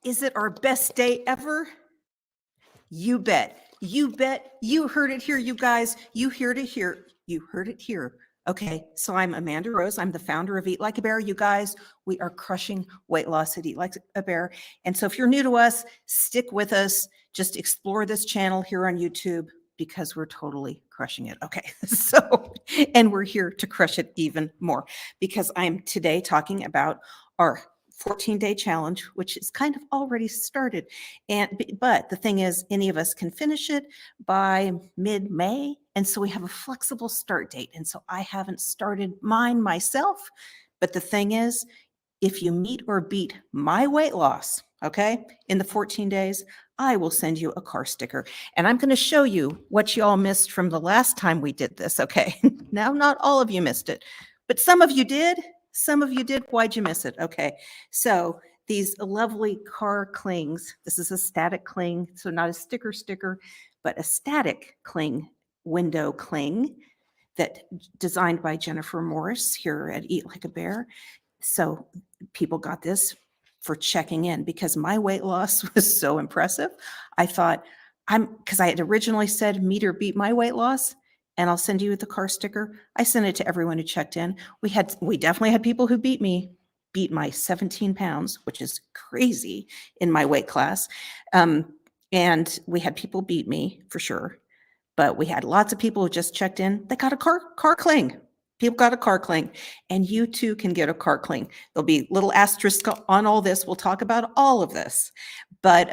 Is it our best day ever? You bet. You bet. You heard it here, you guys. You heard it here. You heard it here. Okay, so I'm Amanda Rose. I'm the founder of Eat Like a Bear. You guys, we are crushing weight loss at Eat Like a Bear. And so if you're new to us, stick with us. Just explore this channel here on YouTube because we're totally crushing it. Okay, so, and we're here to crush it even more because I'm today talking about our 14-day challenge, which is kind of already started. But the thing is, any of us can finish it by mid-May. And so we have a flexible start date. And so I haven't started mine myself. But the thing is, if you meet or beat my weight loss, okay, in the 14 days, I will send you a car sticker. And I'm going to show you what you all missed from the last time we did this, okay? Now, not all of you missed it, but some of you did. Some of you did. Why'd you miss it? Okay, so these lovely car clings. This is a static cling, so not a sticker, but a static cling, window cling that designed by Jennifer Morris here at Eat Like a Bear. So people got this for checking in because my weight loss was so impressive. I thought because I had originally said meet or beat my weight loss, and I'll send you the car sticker. I sent it to everyone who checked in. We definitely had people who beat my 17 pounds, which is crazy in my weight class. And we had people beat me for sure, but we had lots of people who just checked in. They got a car cling. People got a car cling, and you too can get a car cling. There'll be little asterisks on all this. We'll talk about all of this, but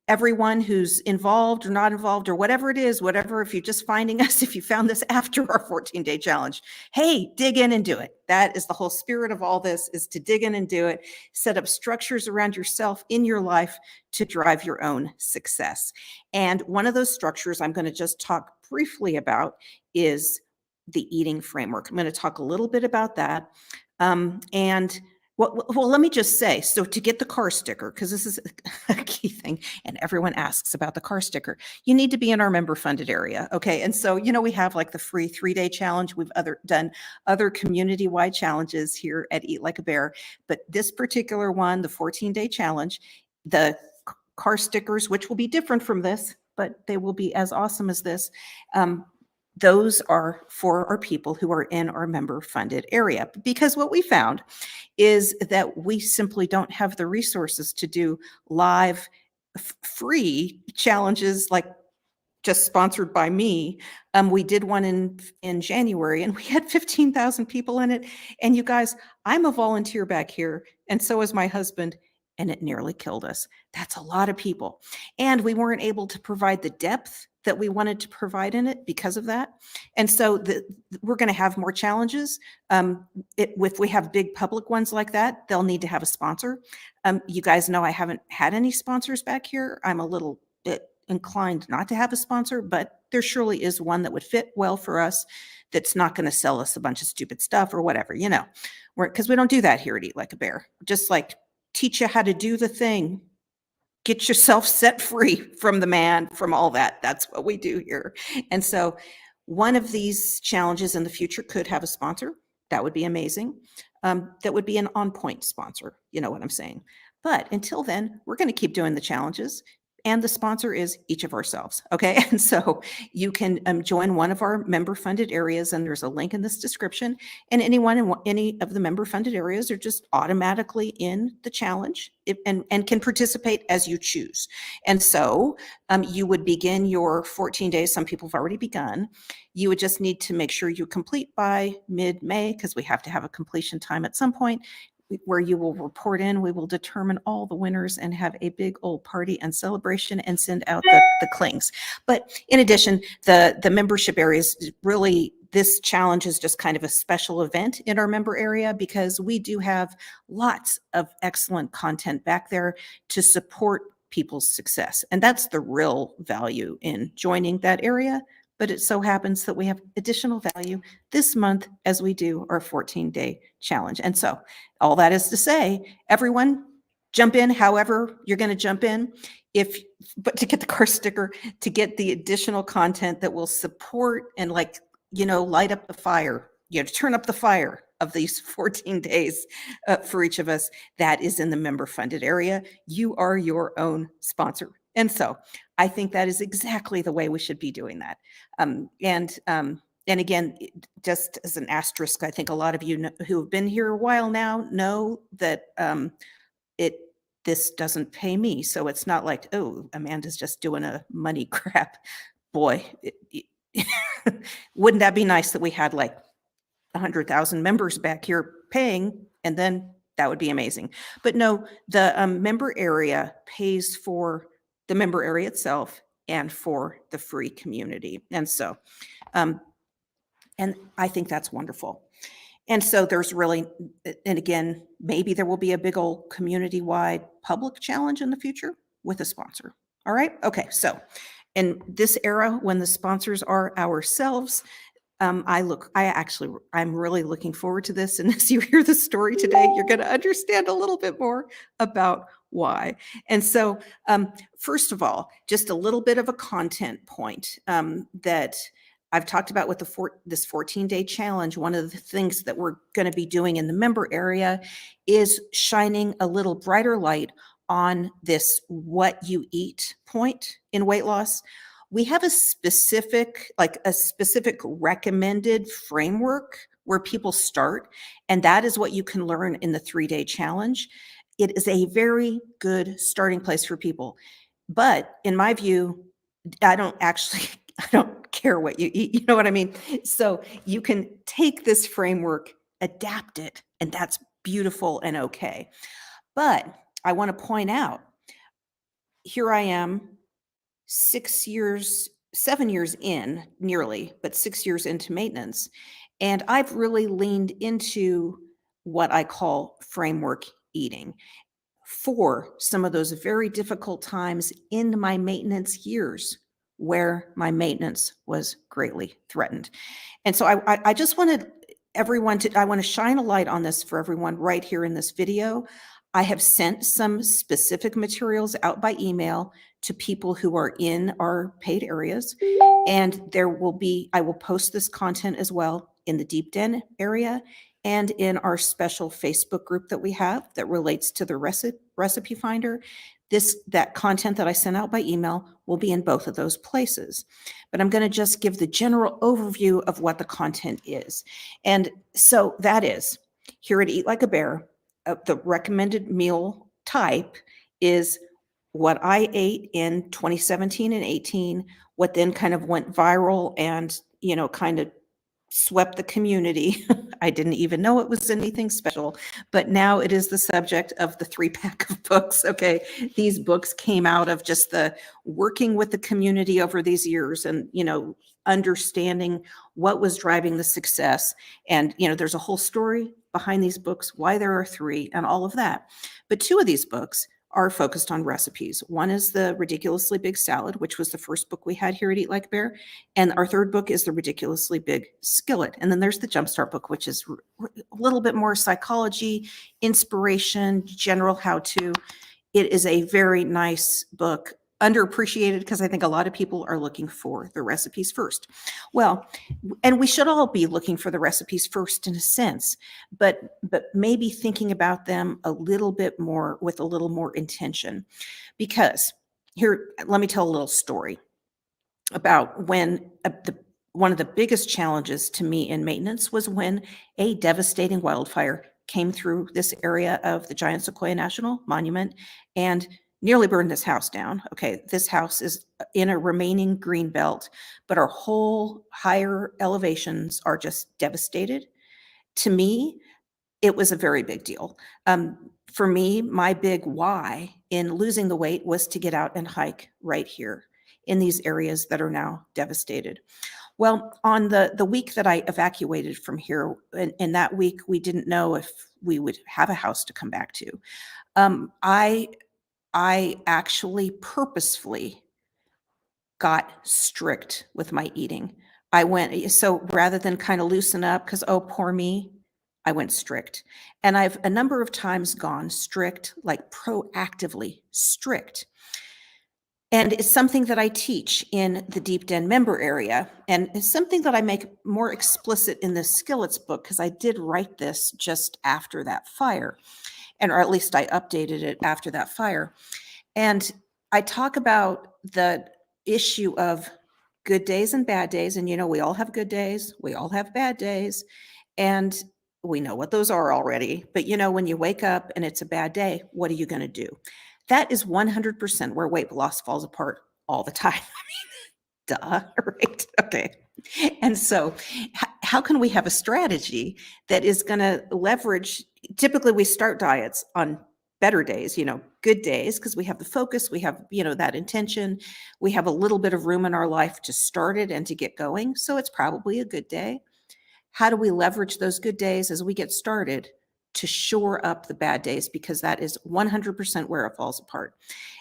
everyone who's involved or not involved or whatever it is, if you're just finding us, if you found this after our 14-day challenge, hey, dig in and do it. That is the whole spirit of all this, is to dig in and do it. Set up structures around yourself in your life to drive your own success. And one of those structures I'm going to just talk briefly about is the eating framework. I'm going to talk a little bit about that. Well, let me just say, so to get the car sticker, because this is a key thing, and everyone asks about the car sticker, you need to be in our member funded area. Okay. And so, we have like the free 3-day challenge. We've done other community-wide challenges here at Eat Like a Bear, but this particular one, the 14-day challenge, the car stickers, which will be different from this, but they will be as awesome as this. Those are for our people who are in our member funded area, because what we found is that we simply don't have the resources to do live free challenges like just sponsored by me. We did one in January and we had 15,000 people in it. And you guys, I'm a volunteer back here, and so is my husband, and it nearly killed us. That's a lot of people. And we weren't able to provide the depth that we wanted to provide in it because of that. And so we're going to have more challenges. If we have big public ones like that, they'll need to have a sponsor. You guys know I haven't had any sponsors back here. I'm a little bit inclined not to have a sponsor, but there surely is one that would fit well for us that's not going to sell us a bunch of stupid stuff or whatever, because we don't do that here at Eat Like a Bear. Just like teach you how to do the thing. Get yourself set free from the man, from all that. That's what we do here. And so one of these challenges in the future could have a sponsor. That would be amazing. That would be an on-point sponsor. You know what I'm saying? But until then, we're going to keep doing the challenges. And the sponsor is each of ourselves. Okay. And so you can join one of our member funded areas, and there's a link in this description. And anyone in any of the member funded areas are just automatically in the challenge and can participate as you choose. And so you would begin your 14 days. Some people have already begun. You would just need to make sure you complete by mid-May, because we have to have a completion time at some point, where you will report in. We will determine all the winners and have a big old party and celebration and send out the clings. But in addition, the membership areas, really, this challenge is just kind of a special event in our member area, because we do have lots of excellent content back there to support people's success. And that's the real value in joining that area. But it so happens that we have additional value this month as we do our 14-day challenge. And so all that is to say, everyone jump in however you're going to jump in. But to get the car sticker, to get the additional content that will support and light up the fire, turn up the fire of these 14 days for each of us, that is in the member funded area. You are your own sponsor. And so I think that is exactly the way we should be doing that. And again, just as an asterisk, I think a lot of you who have been here a while now know that this doesn't pay me. So it's not like, oh, Amanda's just doing a money grab. Boy, wouldn't that be nice that we had like 100,000 members back here paying, and then that would be amazing. But no, the member area pays for the member area itself and for the free community. And so, and I think that's wonderful. And so there's really, and again, maybe there will be a big old community-wide public challenge in the future with a sponsor. All right. Okay. So in this era, when the sponsors are ourselves, I'm really looking forward to this. And as you hear the story today, you're going to understand a little bit more about why. And so, first of all, just a little bit of a content point that I've talked about with this 14-day challenge. One of the things that we're going to be doing in the member area is shining a little brighter light on this what you eat point in weight loss. We have a specific recommended framework where people start, and that is what you can learn in the 3-day challenge. It is a very good starting place for people. But in my view, I don't care what you eat. You know what I mean? So you can take this framework, adapt it, and that's beautiful and okay. But I want to point out, here I am, 7 years in, nearly, but 6 years into maintenance. And I've really leaned into what I call framework eating for some of those very difficult times in my maintenance years where my maintenance was greatly threatened. And so I just wanted I want to shine a light on this for everyone right here in this video. I have sent some specific materials out by email to people who are in our paid areas. And I will post this content as well in the Deep Den area and in our special Facebook group that we have that relates to the recipe finder. That content that I sent out by email will be in both of those places. But I'm going to just give the general overview of what the content is. And so that is, here at Eat Like a Bear, the recommended meal type is what I ate in 2017 and 18, what then kind of went viral and, kind of swept the community. I didn't even know it was anything special, but now it is the subject of the 3-pack of books. Okay. These books came out of just the working with the community over these years and, understanding what was driving the success. And, there's a whole story behind these books, why there are 3 and all of that. But 2 of these books are focused on recipes. One is The Ridiculously Big Salad, which was the first book we had here at Eat Like a Bear. And our 3rd book is The Ridiculously Big Skillet. And then there's the Jumpstart book, which is a little bit more psychology, inspiration, general how-to. It is a very nice book, underappreciated because I think a lot of people are looking for the recipes first. Well, and we should all be looking for the recipes first in a sense, but maybe thinking about them a little bit more with a little more intention. Because here, let me tell a little story about when one of the biggest challenges to me in maintenance was when a devastating wildfire came through this area of the Giant Sequoia National Monument and nearly burned this house down. Okay, this house is in a remaining green belt, but our whole higher elevations are just devastated. To me, it was a very big deal. For me, my big why in losing the weight was to get out and hike right here in these areas that are now devastated. Well, on the week that I evacuated from here, in that week, we didn't know if we would have a house to come back to. I actually purposefully got strict with my eating. So rather than kind of loosen up because, oh, poor me, I went strict. And I've a number of times gone strict, like proactively strict. And it's something that I teach in the Deep Den member area. And it's something that I make more explicit in the Skillets book, because I did write this just after that fire, and or at least I updated it after that fire. And I talk about the issue of good days and bad days. And, we all have good days, we all have bad days, and we know what those are already. But, when you wake up and it's a bad day, what are you going to do? That is 100% where weight loss falls apart all the time. Duh, right? Okay. And so, how can we have a strategy that is going to leverage? Typically, we start diets on better days, good days, because we have the focus, we have, that intention, we have a little bit of room in our life to start it and to get going. So, it's probably a good day. How do we leverage those good days as we get started to shore up the bad days? Because that is 100% where it falls apart.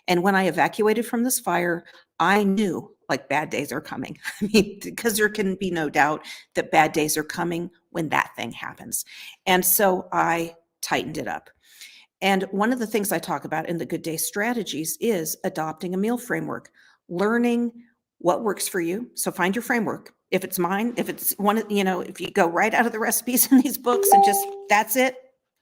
And when I evacuated from this fire, I knew like bad days are coming. I mean, because there can be no doubt that bad days are coming when that thing happens. And so I tightened it up. And one of the things I talk about in the Good Day Strategies is adopting a meal framework, learning what works for you. So find your framework. If it's mine, if it's one, if you go right out of the recipes in these books and just that's it,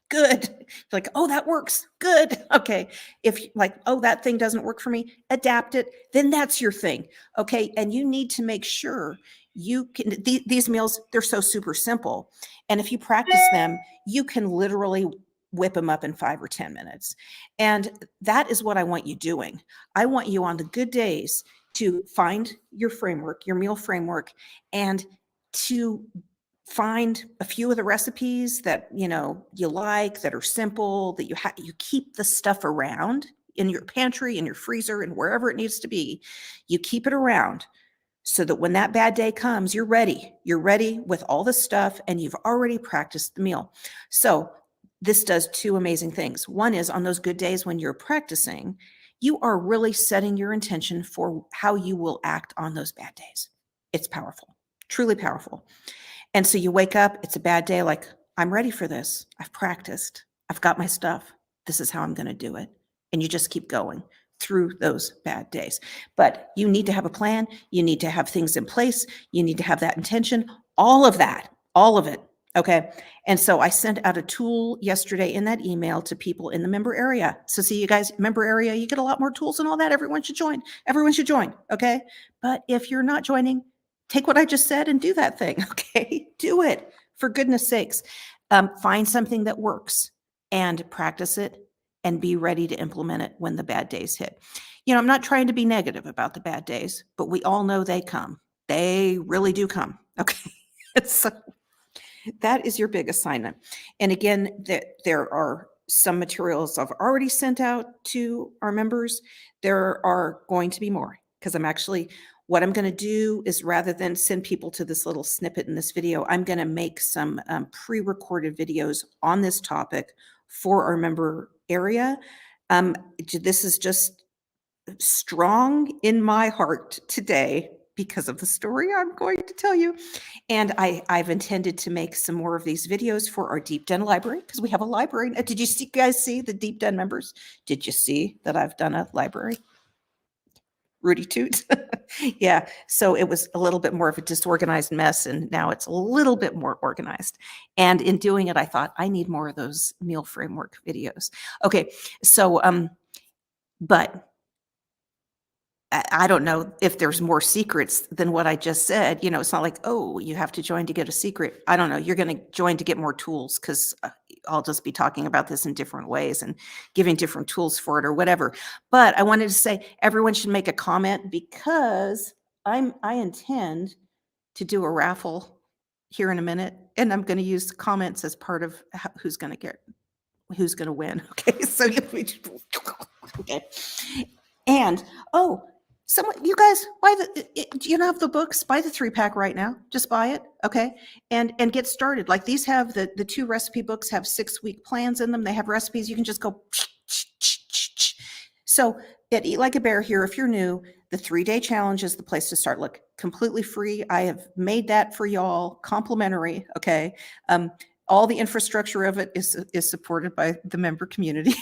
good. Like, oh, that works. Good. Okay. If like, oh, that thing doesn't work for me, adapt it. Then that's your thing. Okay. And you need to make sure you can, these meals, they're so super simple. And if you practice them, you can literally whip them up in 5 or 10 minutes. And that is what I want you doing. I want you on the good days to find your framework, your meal framework, and to find a few of the recipes that you like, that are simple, that you keep the stuff around in your pantry, in your freezer, and wherever it needs to be. You keep it around so that when that bad day comes, you're ready. You're ready with all the stuff, and you've already practiced the meal. So this does 2 amazing things. One is on those good days when you're practicing, you are really setting your intention for how you will act on those bad days. It's powerful, truly powerful. And so you wake up, it's a bad day, like, I'm ready for this. I've practiced. I've got my stuff. This is how I'm going to do it. And you just keep going through those bad days. But you need to have a plan. You need to have things in place. You need to have that intention, all of that, all of it. Okay. And so I sent out a tool yesterday in that email to people in the member area. So see, you guys, member area, you get a lot more tools and all that. Everyone should join. Everyone should join. Okay. But if you're not joining, take what I just said and do that thing. Okay. Do it for goodness sakes. Find something that works and practice it and be ready to implement it when the bad days hit. I'm not trying to be negative about the bad days, but we all know they come. They really do come. Okay. So that is your big assignment. And again, there are some materials I've already sent out to our members. There are going to be more, because what I'm going to do is, rather than send people to this little snippet in this video, I'm going to make some pre-recorded videos on this topic for our member area. This is just strong in my heart today because of the story I'm going to tell you. And I've intended to make some more of these videos for our Deep Den library, because we have a library. Did you guys see the Deep Den members? Did you see that I've done a library? Rudy Toot. Yeah. So it was a little bit more of a disorganized mess, and now it's a little bit more organized. And in doing it, I thought I need more of those meal framework videos. Okay. So, but I don't know if there's more secrets than what I just said. It's not like, oh, you have to join to get a secret. I don't know. You're going to join to get more tools, because I'll just be talking about this in different ways and giving different tools for it or whatever. But I wanted to say everyone should make a comment, because I intend to do a raffle here in a minute, and I'm going to use comments as part of who's going to win. Okay. So okay. And you guys, do you have the books? Buy the 3-pack right now. Just buy it, okay? And get started. Like, these have the 2 recipe books have 6-week plans in them. They have recipes. You can just go. So at Eat Like a Bear here, if you're new, the 3-day challenge is the place to start. Look, completely free. I have made that for y'all, complimentary, okay? All the infrastructure of it is supported by the member community.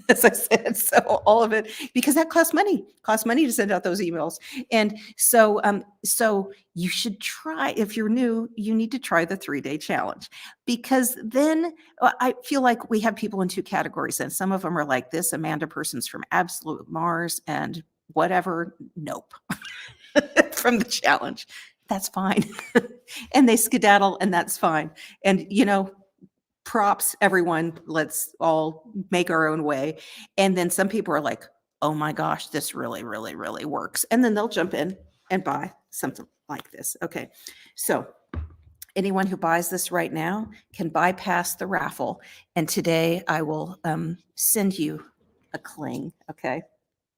as I said. So all of it, because that costs money to send out those emails. And so you should try, if you're new, you need to try the 3-day challenge, because then I feel like we have people in two categories. And some of them are like, this Amanda person's from absolute Mars and whatever. Nope. From the challenge. That's fine. And they skedaddle, and that's fine. And, props, everyone. Let's all make our own way. And then some people are like, oh my gosh, this really, really, really works. And then they'll jump in and buy something like this. Okay. So anyone who buys this right now can bypass the raffle. And today I will send you a cling. Okay.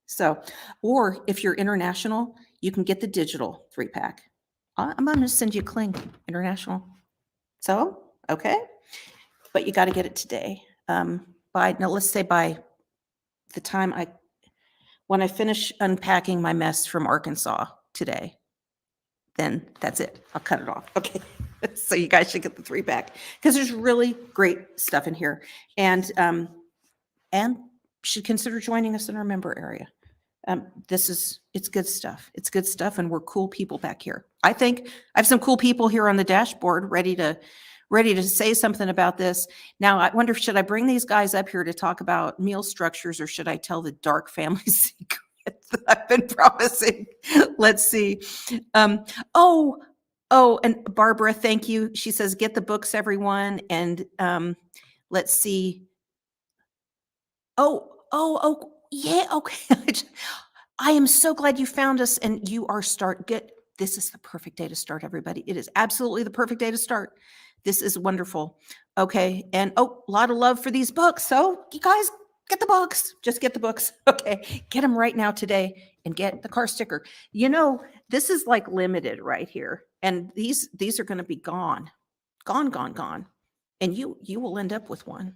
So, or if you're international, you can get the digital 3-pack. I'm going to send you a cling international. So, okay. But you got to get it today. Let's say by the time when I finish unpacking my mess from Arkansas today, then that's it. I'll cut it off. Okay. So you guys should get the 3-pack, because there's really great stuff in here, and should consider joining us in our member area. It's good stuff. It's good stuff. And we're cool people back here. I think I have some cool people here on the dashboard ready to say something about this. Now, I wonder, should I bring these guys up here to talk about meal structures, or should I tell the dark family secret that I've been promising? Let's see. And Barbara, thank you. She says, get the books, everyone. And let's see. Yeah, okay. I am so glad you found us, and you are this is the perfect day to start, everybody. It is absolutely the perfect day to start. This is wonderful. Okay. And a lot of love for these books. So you guys get the books. Just get the books. Okay. Get them right now today and get the car sticker. This is like limited right here. And these are going to be gone. Gone. And you will end up with one.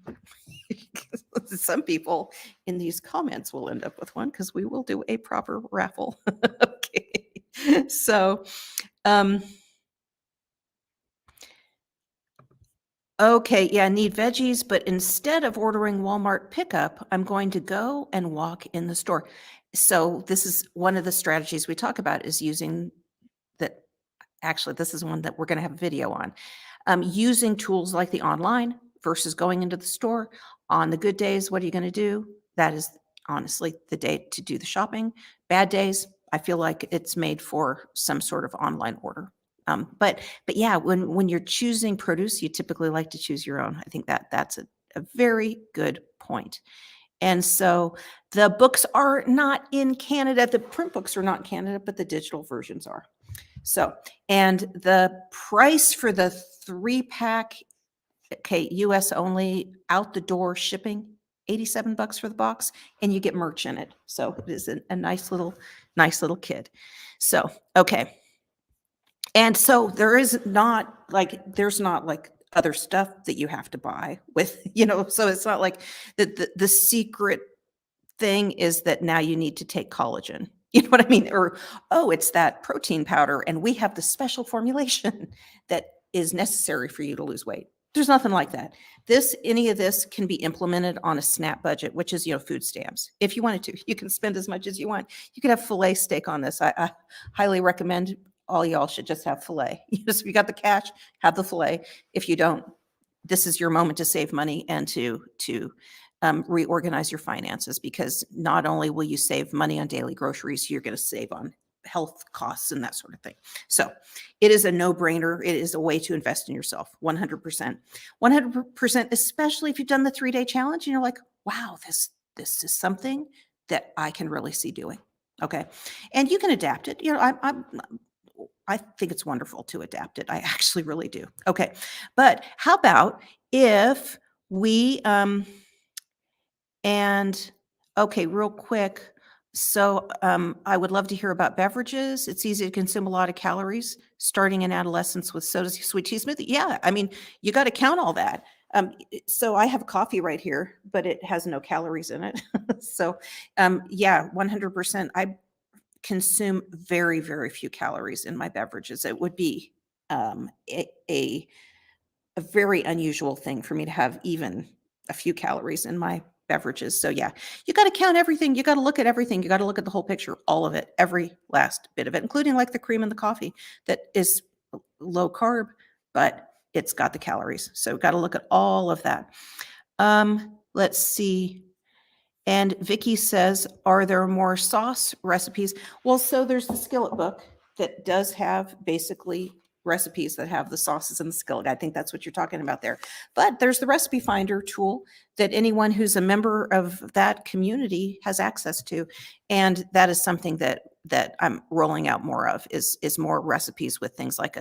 Some people in these comments will end up with one, because we will do a proper raffle. Okay. So, okay, yeah, need veggies, but instead of ordering Walmart pickup, I'm going to go and walk in the store. So this is one of the strategies we talk about, is using that. Actually, this is one that we're going to have a video on. Using tools like the online versus going into the store. On the good days, what are you going to do? That is honestly the day to do the shopping. Bad days, I feel like it's made for some sort of online order. But yeah, when you're choosing produce, you typically like to choose your own. I think that's a very good point. And so the books are not in Canada. The print books are not in Canada, but the digital versions are. So, and the price for the 3-pack, okay, US only, out the door shipping, $87 for the box, and you get merch in it. So it is a nice little kid. So, okay. And so there's not like other stuff that you have to buy with, so it's not like the secret thing is that now you need to take collagen. You know what I mean? Or, oh, it's that protein powder, and we have the special formulation that is necessary for you to lose weight. There's nothing like that. Any of this can be implemented on a SNAP budget, which is, food stamps. If you wanted to, you can spend as much as you want. You could have filet steak on this. I highly recommend all y'all should just have filet. If you got the cash, have the filet. If you don't, this is your moment to save money and to reorganize your finances, because not only will you save money on daily groceries, you're going to save on health costs and that sort of thing. So it is a no-brainer. It is a way to invest in yourself. 100%, especially if you've done the 3-day challenge and you're like, wow, this is something that I can really see doing. Okay. And you can adapt it. I think it's wonderful to adapt it. I actually really do. Okay. But how about if we, okay, real quick. So I would love to hear about beverages. It's easy to consume a lot of calories, starting in adolescence with soda, sweet tea smoothie. Yeah, I mean, you got to count all that. So I have coffee right here, but it has no calories in it. So yeah, 100%. I consume very, very few calories in my beverages. It would be a very unusual thing for me to have even a few calories in my beverages. So yeah, you got to count everything. You got to look at everything. You got to look at the whole picture, all of it, every last bit of it, including like the cream and the coffee that is low carb, but it's got the calories. So got to look at all of that. Let's see. And Vicky says, are there more sauce recipes? Well, so there's the skillet book that does have basically recipes that have the sauces in the skillet. I think that's what you're talking about there. But there's the recipe finder tool that anyone who's a member of that community has access to. And that is something that I'm rolling out more of is more recipes with things like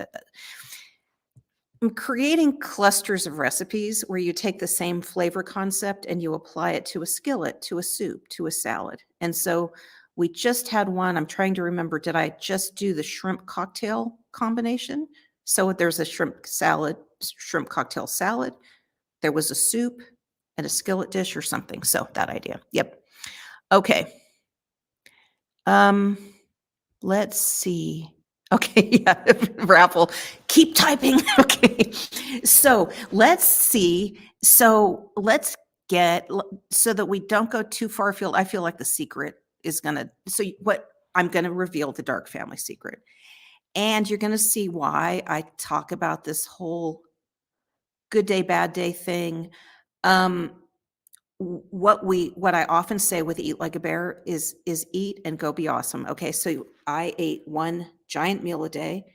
I'm creating clusters of recipes where you take the same flavor concept and you apply it to a skillet, to a soup, to a salad. And so we just had one. I'm trying to remember, did I just do the shrimp cocktail combination? So there's a shrimp cocktail salad. There was a soup and a skillet dish or something. So that idea. Yep. Okay. Let's see. Okay, yeah, Raffle, keep typing. Okay, so let's see. So let's get, so that we don't go too far afield. I feel like the secret is gonna, so what I'm gonna reveal the dark family secret. And you're gonna see why I talk about this whole good day, bad day thing. What I often say with Eat Like a Bear is eat and go be awesome. Okay, so I ate one giant meal a day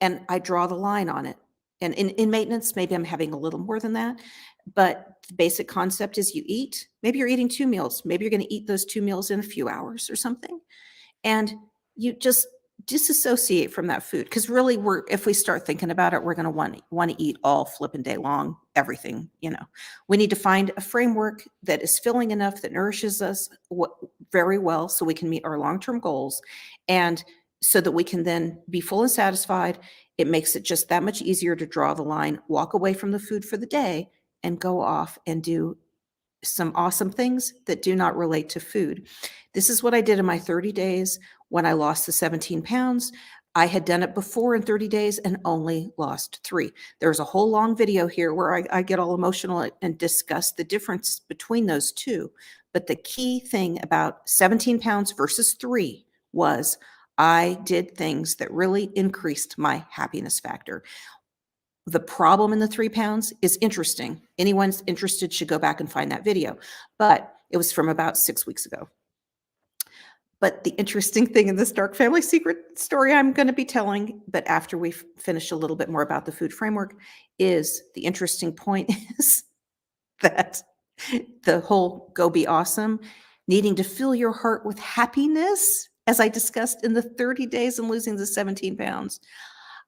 and I draw the line on it. And in maintenance, maybe I'm having a little more than that. But the basic concept is you eat, maybe you're eating 2 meals. Maybe you're going to eat those 2 meals in a few hours or something. And you just disassociate from that food. Because really if we start thinking about it, we're going to want to eat all flipping day long, everything. We need to find a framework that is filling enough, that nourishes us very well so we can meet our long-term goals. And so that we can then be full and satisfied. It makes it just that much easier to draw the line, walk away from the food for the day, and go off and do some awesome things that do not relate to food. This is what I did in my 30 days when I lost the 17 pounds. I had done it before in 30 days and only lost 3. There's a whole long video here where I get all emotional and discuss the difference between those two. But the key thing about 17 pounds versus 3 was I did things that really increased my happiness factor. The problem in the 3 pounds is interesting. Anyone's interested should go back and find that video. But it was from about 6 weeks ago. But the interesting thing in this dark family secret story I'm going to be telling, but after we finish a little bit more about the food framework, is the interesting point is that the whole go be awesome, needing to fill your heart with happiness, as I discussed in the 30 days and losing the 17 pounds.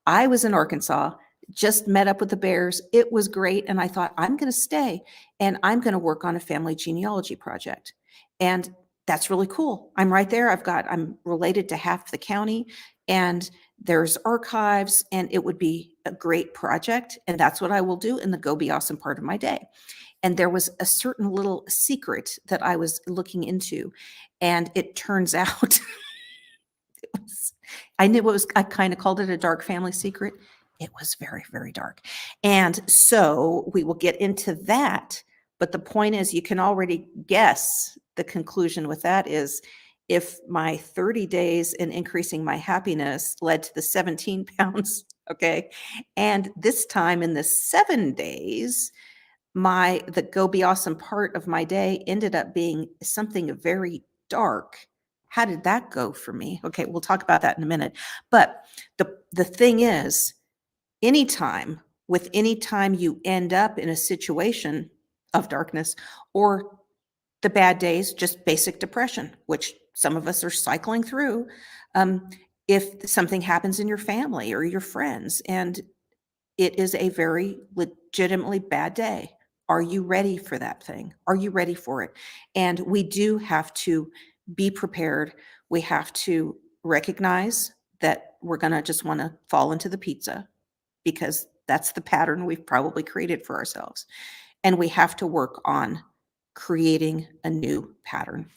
I was in Arkansas, just met up with the Bears. It was great. And I thought, I'm going to stay and I'm going to work on a family genealogy project. And that's really cool. I'm right there. I'm related to half the county and there's archives and it would be a great project. And that's what I will do in the go be awesome part of my day. And there was a certain little secret that I was looking into. And it turns out I kind of called it a dark family secret. It was very, very dark. And so we will get into that. But the point is, you can already guess the conclusion with that is if my 30 days in increasing my happiness led to the 17 pounds, okay, and this time in the 7 days, the go be awesome part of my day ended up being something very dark. How did that go for me? Okay, we'll talk about that in a minute. But the thing is, anytime you end up in a situation of darkness or the bad days, just basic depression, which some of us are cycling through, if something happens in your family or your friends and it is a very legitimately bad day, are you ready for that thing? Are you ready for it? And we do have to be prepared. We have to recognize that we're going to just want to fall into the pizza because that's the pattern we've probably created for ourselves. And we have to work on creating a new pattern,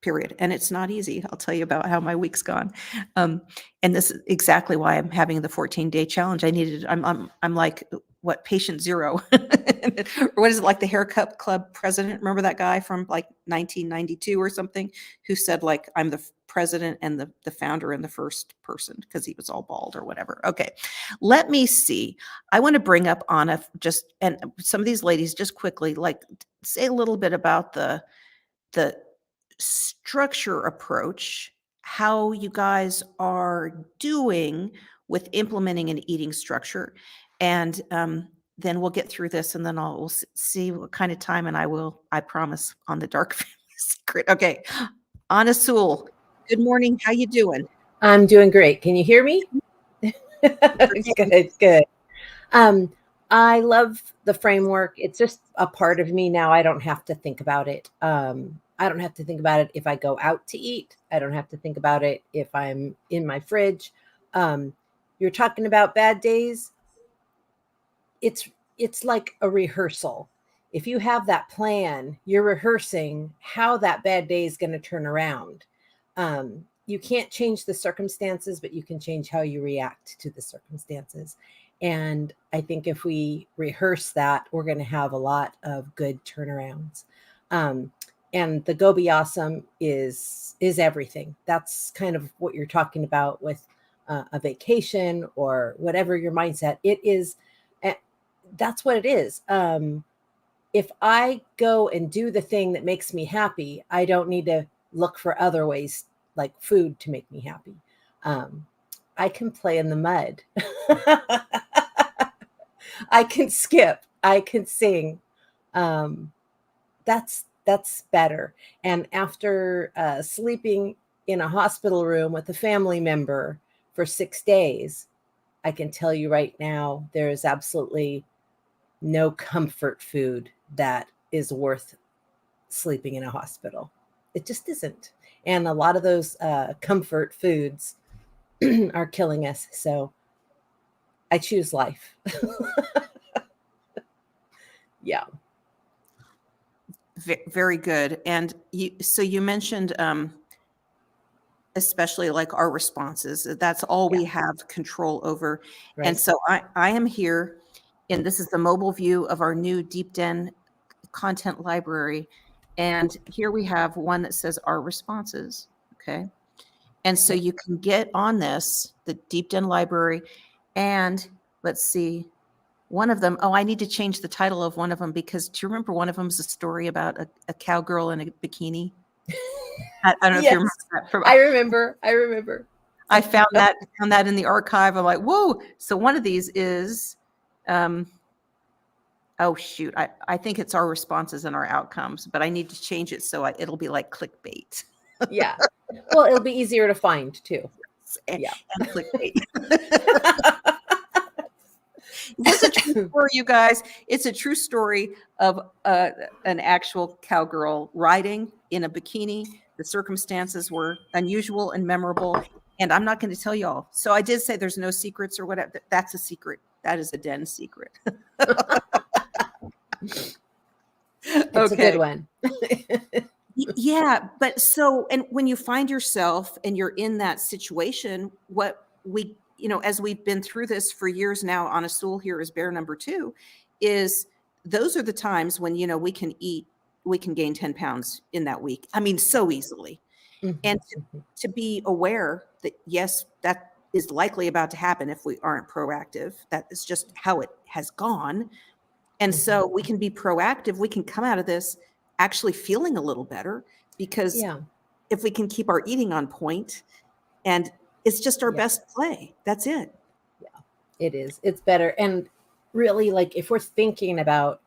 period. And it's not easy. I'll tell you about how my week's gone. And this is exactly why I'm having the 14-day challenge. I'm like, patient zero, or what is it, like the haircut club president? Remember that guy from like 1992 or something who said like, I'm the president and the founder and the first person because he was all bald or whatever. Okay. Let me see. I want to bring up Anna and some of these ladies just quickly, like say a little bit about the structure approach, how you guys are doing with implementing an eating structure. And then we'll get through this and then we'll see what kind of time, and I promise, on the dark family secret. Okay. Anna Sewell, good morning. How you doing? I'm doing great. Can you hear me? Good. I love the framework. It's just a part of me now. I don't have to think about it. I don't have to think about it if I go out to eat. I don't have to think about it if I'm in my fridge. You're talking about bad days. It's like a rehearsal. If you have that plan, you're rehearsing how that bad day is going to turn around. You can't change the circumstances, but you can change how you react to the circumstances. And I think if we rehearse that, we're going to have a lot of good turnarounds. And the Go Be Awesome is everything. That's kind of what you're talking about with a vacation or whatever your mindset. It is. That's what it is. If I go and do the thing that makes me happy, I don't need to look for other ways like food to make me happy. I can play in the mud. I can skip. I can sing. That's better. And after sleeping in a hospital room with a family member for 6 days, I can tell you right now, there is absolutely no comfort food that is worth sleeping in a hospital. It just isn't. And a lot of those comfort foods are killing us. So I choose life. Yeah. Very good. And you mentioned, especially like our responses, that's all we have control over. Right. And so I am here, and this is the mobile view of our new Deep Den content library. And here we have one that says our responses. Okay. And so you can get on this, the Deep Den library, and let's see, one of them, I need to change the title of one of them, because do you remember one of them is a story about a cowgirl in a bikini? I don't know if you remember that. I remember. I found that in the archive. I'm like, whoa. So one of these is, oh shoot, I think it's our responses and our outcomes, but I need to change it so it'll be like clickbait. Yeah. Well, it'll be easier to find too. And clickbait. This is a true story, you guys. It's a true story of an actual cowgirl riding in a bikini. The circumstances were unusual and memorable, and I'm not going to tell y'all. So I did say there's no secrets or whatever. That's a secret. That is a den secret. It's a good one. Yeah, but and when you find yourself and you're in that situation, what we, as we've been through this for years now, on a stool here is bear number 2, is those are the times when, we can gain 10 pounds in that week. I mean, so easily. Mm-hmm. And to be aware that, yes, that is likely about to happen if we aren't proactive. That is just how it has gone. And so we can be proactive. We can come out of this actually feeling a little better, because if we can keep our eating on point, and it's just our best play. That's it. Yeah, it is. It's better. And really, like, if we're thinking about,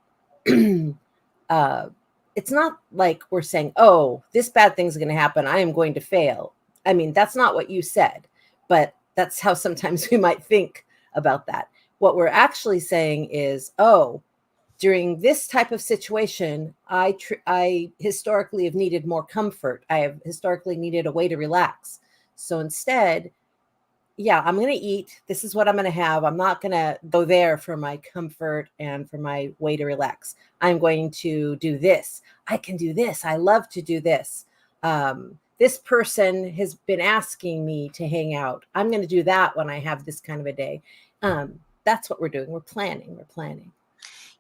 it's not like we're saying, oh, this bad thing's going to happen, I am going to fail. I mean, that's not what you said, but that's how sometimes we might think about that. What we're actually saying is, oh, during this type of situation, I historically have needed more comfort. I have historically needed a way to relax. So instead, I'm going to eat. This is what I'm going to have. I'm not going to go there for my comfort and for my way to relax. I'm going to do this. I can do this. I love to do this. This person has been asking me to hang out. I'm going to do that when I have this kind of a day. that's what we're doing. We're planning.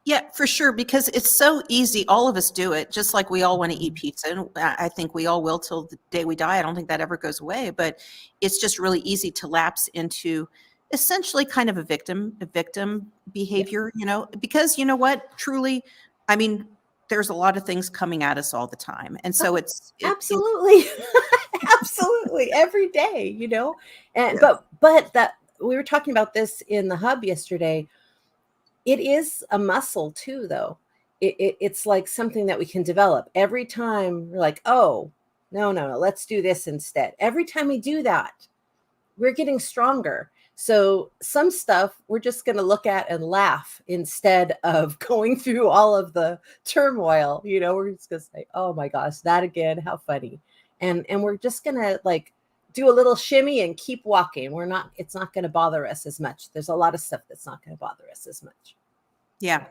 Yeah, for sure, because it's so easy. All of us do it, just like we all want to eat pizza. And I think we all will till the day we die. I don't think that ever goes away, but it's just really easy to lapse into essentially kind of a victim behavior, because you know what, truly, I mean, there's a lot of things coming at us all the time. And so Absolutely. Absolutely. Every day, and yeah. but that we were talking about this in the hub yesterday. It is a muscle too, though. It's like something that we can develop. Every time we're like, oh, no, let's do this instead. Every time we do that, we're getting stronger. So some stuff we're just going to look at and laugh instead of going through all of the turmoil. We're just going to say, oh my gosh, that again, how funny. And we're just going to like do a little shimmy and keep walking. It's not going to bother us as much. There's a lot of stuff that's not going to bother us as much. Yeah,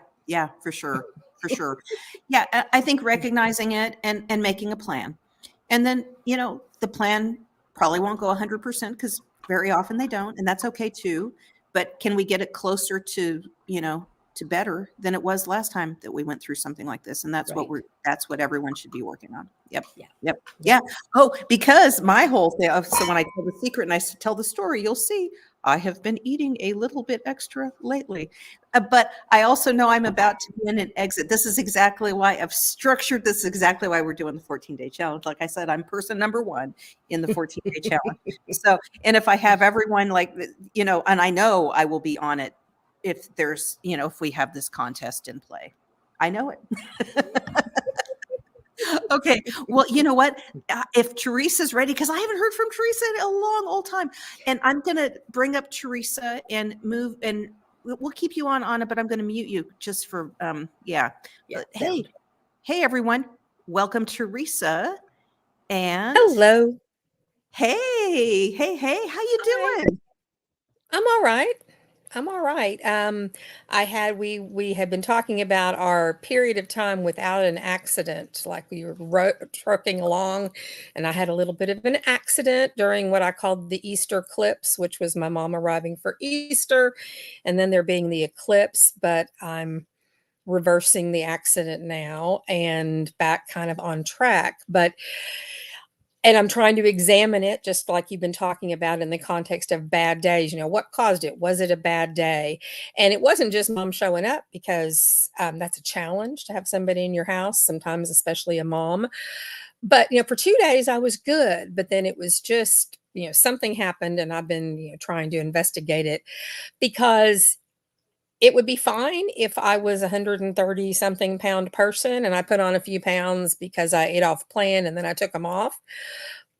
for sure. For sure. Yeah, I think recognizing it and making a plan. And then, the plan probably won't go 100% because very often they don't, and that's okay too. But can we get it closer to, to better than it was last time that we went through something like this? And that's Right. that's what everyone should be working on. Yep. Yeah. Yep. Yeah. Oh, because my whole thing, so when I tell the secret and I tell the story, you'll see I have been eating a little bit extra lately. But I also know I'm about to be in an exit. This is exactly why I've structured this, exactly why we're doing the 14-day challenge. Like I said, I'm person number 1 in the 14-day challenge. So, and if I have everyone and I know I will be on it if there's, if we have this contest in play. I know it. Okay. Well, you know what? If Teresa's ready, because I haven't heard from Teresa in a long old time, and I'm going to bring up Teresa and move, and we'll keep you on, Anna, but I'm going to mute you just for, yeah. Hey, everyone. Welcome, Teresa. And hello. Hey, how you doing? I'm all right. We had been talking about our period of time without an accident, like we were trucking along, and I had a little bit of an accident during what I called the Easter eclipse, which was my mom arriving for Easter, and then there being the eclipse, but I'm reversing the accident now and back kind of on track. And I'm trying to examine it, just like you've been talking about in the context of bad days. What caused it? Was it a bad day? And it wasn't just mom showing up, because that's a challenge to have somebody in your house, sometimes especially a mom. But, for 2 days I was good, but then it was just, something happened, and I've been, trying to investigate it, because it would be fine if I was 130 something pound person and I put on a few pounds because I ate off plan and then I took them off.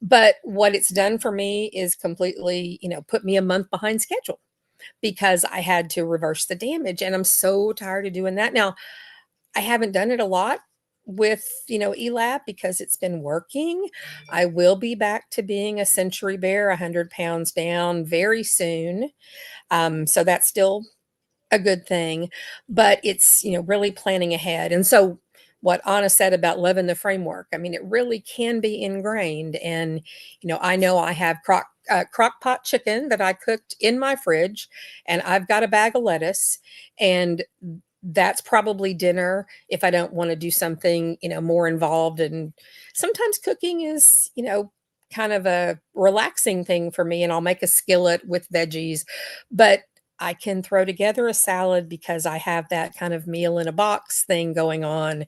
But what it's done for me is completely, put me a month behind schedule, because I had to reverse the damage. And I'm so tired of doing that. Now, I haven't done it a lot with, ELAP, because it's been working. I will be back to being a century bear, 100 pounds down very soon. So that's still a good thing, but it's, really planning ahead. And so what Anna said about loving the framework, I mean, it really can be ingrained. And, I know I have crock pot chicken that I cooked in my fridge, and I've got a bag of lettuce, and that's probably dinner if I don't want to do something, more involved. And sometimes cooking is, kind of a relaxing thing for me, and I'll make a skillet with veggies, but I can throw together a salad because I have that kind of meal in a box thing going on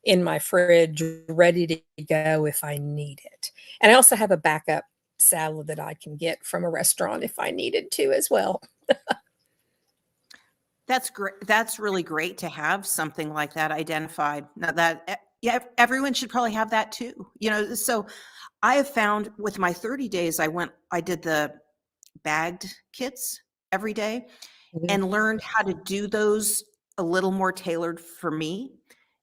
in my fridge, ready to go if I need it. And I also have a backup salad that I can get from a restaurant if I needed to as well. That's great. That's really great to have something like that identified. Now yeah, everyone should probably have that too. So I have found with my 30 days, I did the bagged kits every day and learned how to do those a little more tailored for me,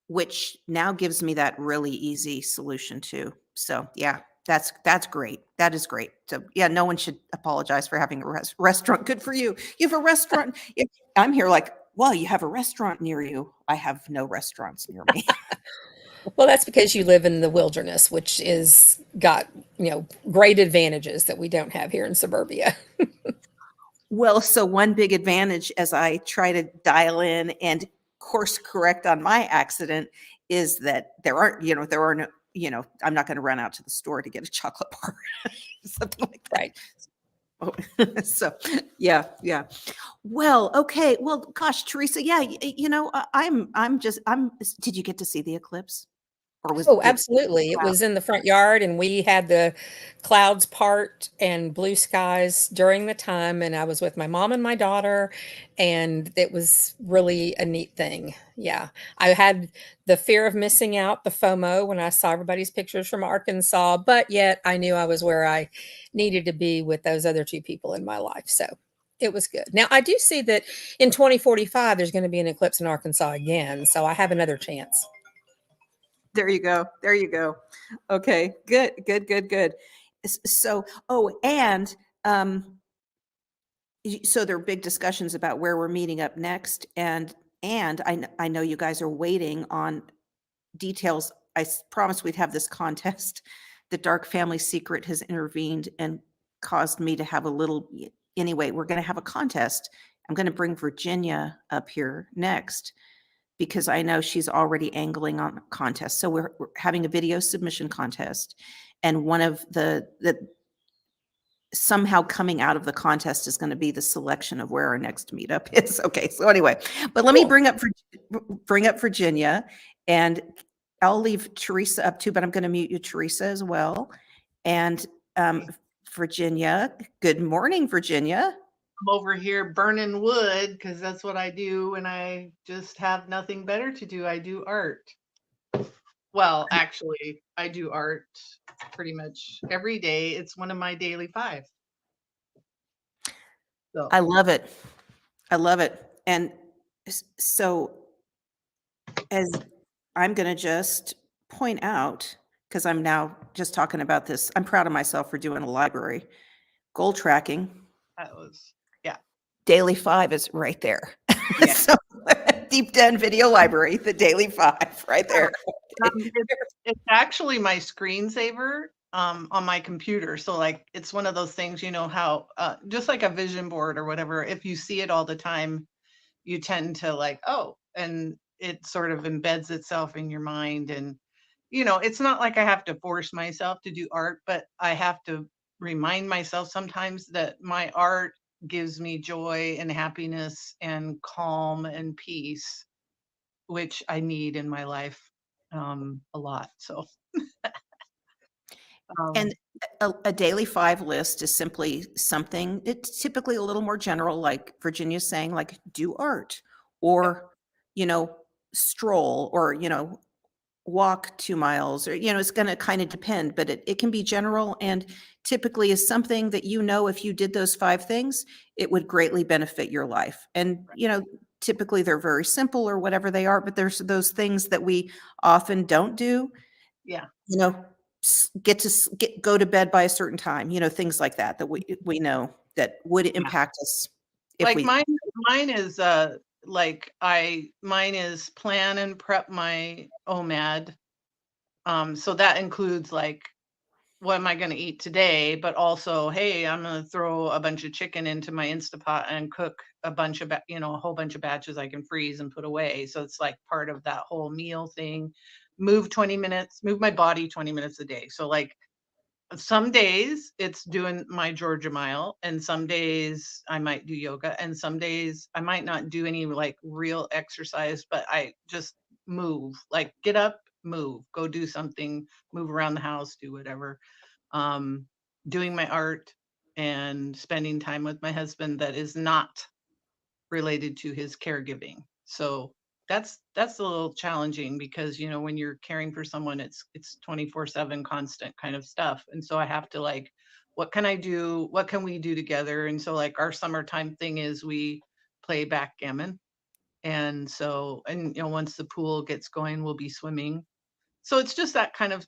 which now gives me that really easy solution too. So yeah, that's great. That is great. So yeah, no one should apologize for having a restaurant. Good for you. You have a restaurant. I'm here like, well, you have a restaurant near you. I have no restaurants near me. Well, that's because you live in the wilderness, which is got, great advantages that we don't have here in suburbia. Well, so one big advantage as I try to dial in and course correct on my accident is that there are no, I'm not going to run out to the store to get a chocolate bar, something like that. Right. Oh, so yeah. Well, okay. Well, gosh, Teresa, yeah, did you get to see the eclipse? Or was Oh, it absolutely. It was in the front yard, and we had the clouds part and blue skies during the time. And I was with my mom and my daughter, and it was really a neat thing. Yeah. I had the fear of missing out, the FOMO, when I saw everybody's pictures from Arkansas, but yet I knew I was where I needed to be with those other two people in my life. So it was good. Now, I do see that in 2045, there's going to be an eclipse in Arkansas again. So I have another chance. There you go. There you go. Okay, good. So, oh, and so there are big discussions about where we're meeting up next, and I know you guys are waiting on details. Promised we'd have this contest. The Dark Family Secret has intervened and caused me to have a little. Anyway, we're going to have a contest. I'm going to bring Virginia up here next because I know she's already angling on a contest. So we're having a video submission contest, and one of the somehow coming out of the contest is going to be the selection of where our next meetup is. Okay, so anyway, but let me bring up Virginia, and I'll leave Teresa up too, but I'm going to mute you, Teresa, as well. And Virginia, good morning, Virginia. I'm over here burning wood because that's what I do when I just have nothing better to do. I do art. Well, actually, I do art pretty much every day. It's one of my daily 5. So I love it. I love it. And so as I'm going to just point out, because I'm now just talking about this, I'm proud of myself for doing a library. Goal tracking, that was, yeah. daily 5 is right there. Yeah. So Deep Den Video Library, the daily 5 right there. It's actually my screensaver on my computer. So like, it's one of those things, how just like a vision board or whatever, if you see it all the time, you tend to like, oh, and it sort of embeds itself in your mind. And, it's not like I have to force myself to do art, but I have to remind myself sometimes that my art gives me joy and happiness and calm and peace, which I need in my life a lot. So, And a daily 5 list is simply something, it's typically a little more general, like Virginia's saying, like do art or, stroll or, walk 2 miles or, it's going to kind of depend, but it can be general and typically is something that, if you did those 5 things, it would greatly benefit your life. And, typically they're very simple or whatever they are, but there's those things that we often don't do, yeah. go to bed by a certain time, things like that, that we know that would impact us if Like we. mine is mine is plan and prep my OMAD. So that includes like, what am I going to eat today? But also, hey, I'm going to throw a bunch of chicken into my Instapot and cook a bunch of, a whole bunch of batches I can freeze and put away. So it's like part of that whole meal thing. Move my body 20 minutes a day. So like, some days it's doing my Georgia mile, and some days I might do yoga, and some days I might not do any like real exercise, but I just move, like get up, move, go do something, move around the house, do whatever. Um, Doing my art and spending time with my husband that is not related to his caregiving. So that's a little challenging because when you're caring for someone, it's 24/7 constant kind of stuff. And so I have to like, what can I do? What can we do together? And so like our summertime thing is we play backgammon. And so, and once the pool gets going, we'll be swimming. So it's just that kind of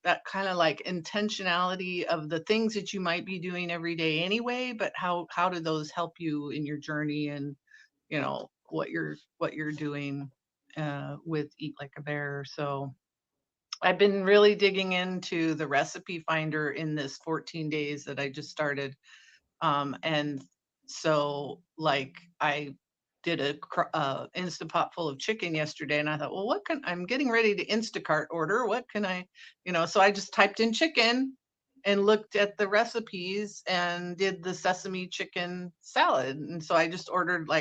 like intentionality of the things that you might be doing every day anyway, but how do those help you in your journey and what you're doing with Eat Like a Bear. So I've been really digging into the recipe finder in this 14 days that I just started. And So like I did a Instapot full of chicken yesterday, and I thought, well, I'm getting ready to Instacart order. What can I, so I just typed in chicken and looked at the recipes and did the sesame chicken salad. And so I just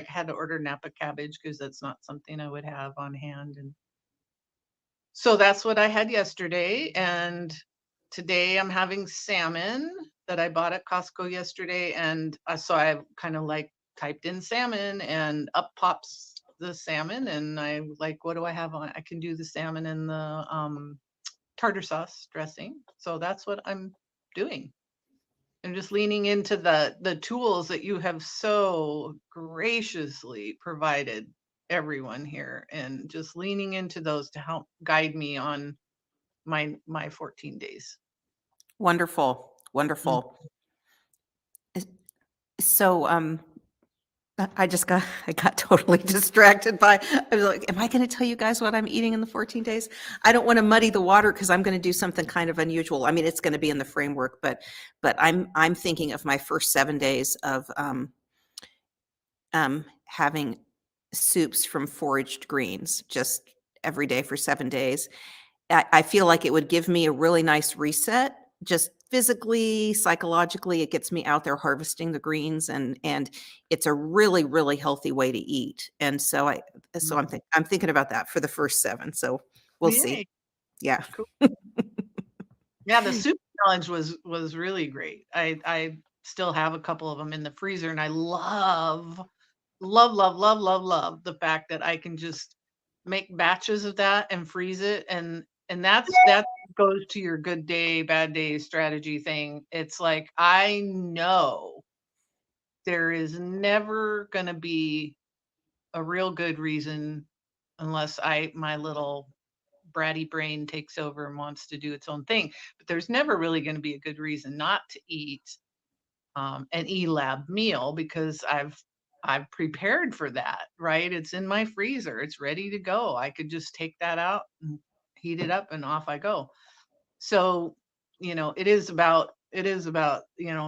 had to order Napa cabbage because that's not something I would have on hand. And so that's what I had yesterday. And today I'm having salmon that I bought at Costco yesterday. And so I kind of typed in salmon and up pops the salmon. And I what do I have on? I can do the salmon and the tartar sauce dressing. So that's what I'm doing. I'm just leaning into the tools that you have so graciously provided everyone here, and just leaning into those to help guide me on my 14 days. Wonderful. Wonderful. So, I got totally distracted by, I was like, am I going to tell you guys what I'm eating in the 14 days? I don't want to muddy the water because I'm going to do something kind of unusual. I mean, it's going to be in the framework, but I'm thinking of my first 7 days of having soups from foraged greens just every day for 7 days. I feel like it would give me a really nice reset, just physically, psychologically. It gets me out there harvesting the greens, and it's a really, really healthy way to eat. And so I'm thinking about that for the first 7. So we'll see. Yay. Yeah. Cool. Yeah, the soup challenge was really great. I still have a couple of them in the freezer, and I love the fact that I can just make batches of that and freeze it, and that goes to your good day, bad day strategy thing. It's like, I know there is never going to be a real good reason, unless my little bratty brain takes over and wants to do its own thing. But there's never really going to be a good reason not to eat an E-Lab meal, because I've prepared for that, right? It's in my freezer. It's ready to go. I could just take that out and heat it up and off I go. So, it is about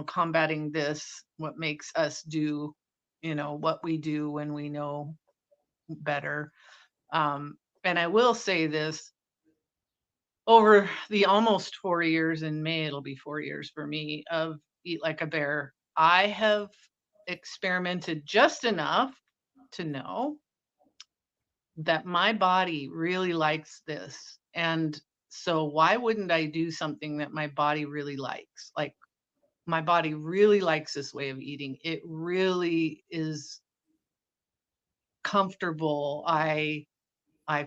combating this, what makes us do, what we do when we know better. And I will say this, over the almost 4 years, in May, it'll be 4 years for me, of Eat Like a Bear, I have experimented just enough to know that my body really likes this. And so why wouldn't I do something that my body really likes? Like, my body really likes this way of eating. It really is comfortable. I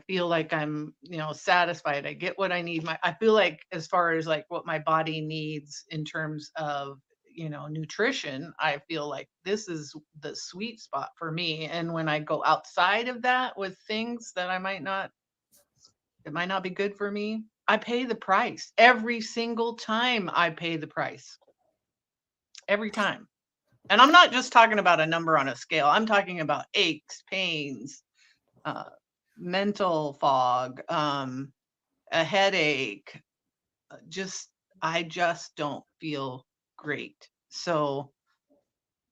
feel like I'm, satisfied. I get what I need. I feel like, as far as what my body needs in terms of, nutrition, I feel like this is the sweet spot for me. And when I go outside of that with things that it might not be good for me, I pay the price. Every single time I pay the price. Every time. And I'm not just talking about a number on a scale. I'm talking about aches, pains, mental fog, a headache. I just don't feel great. So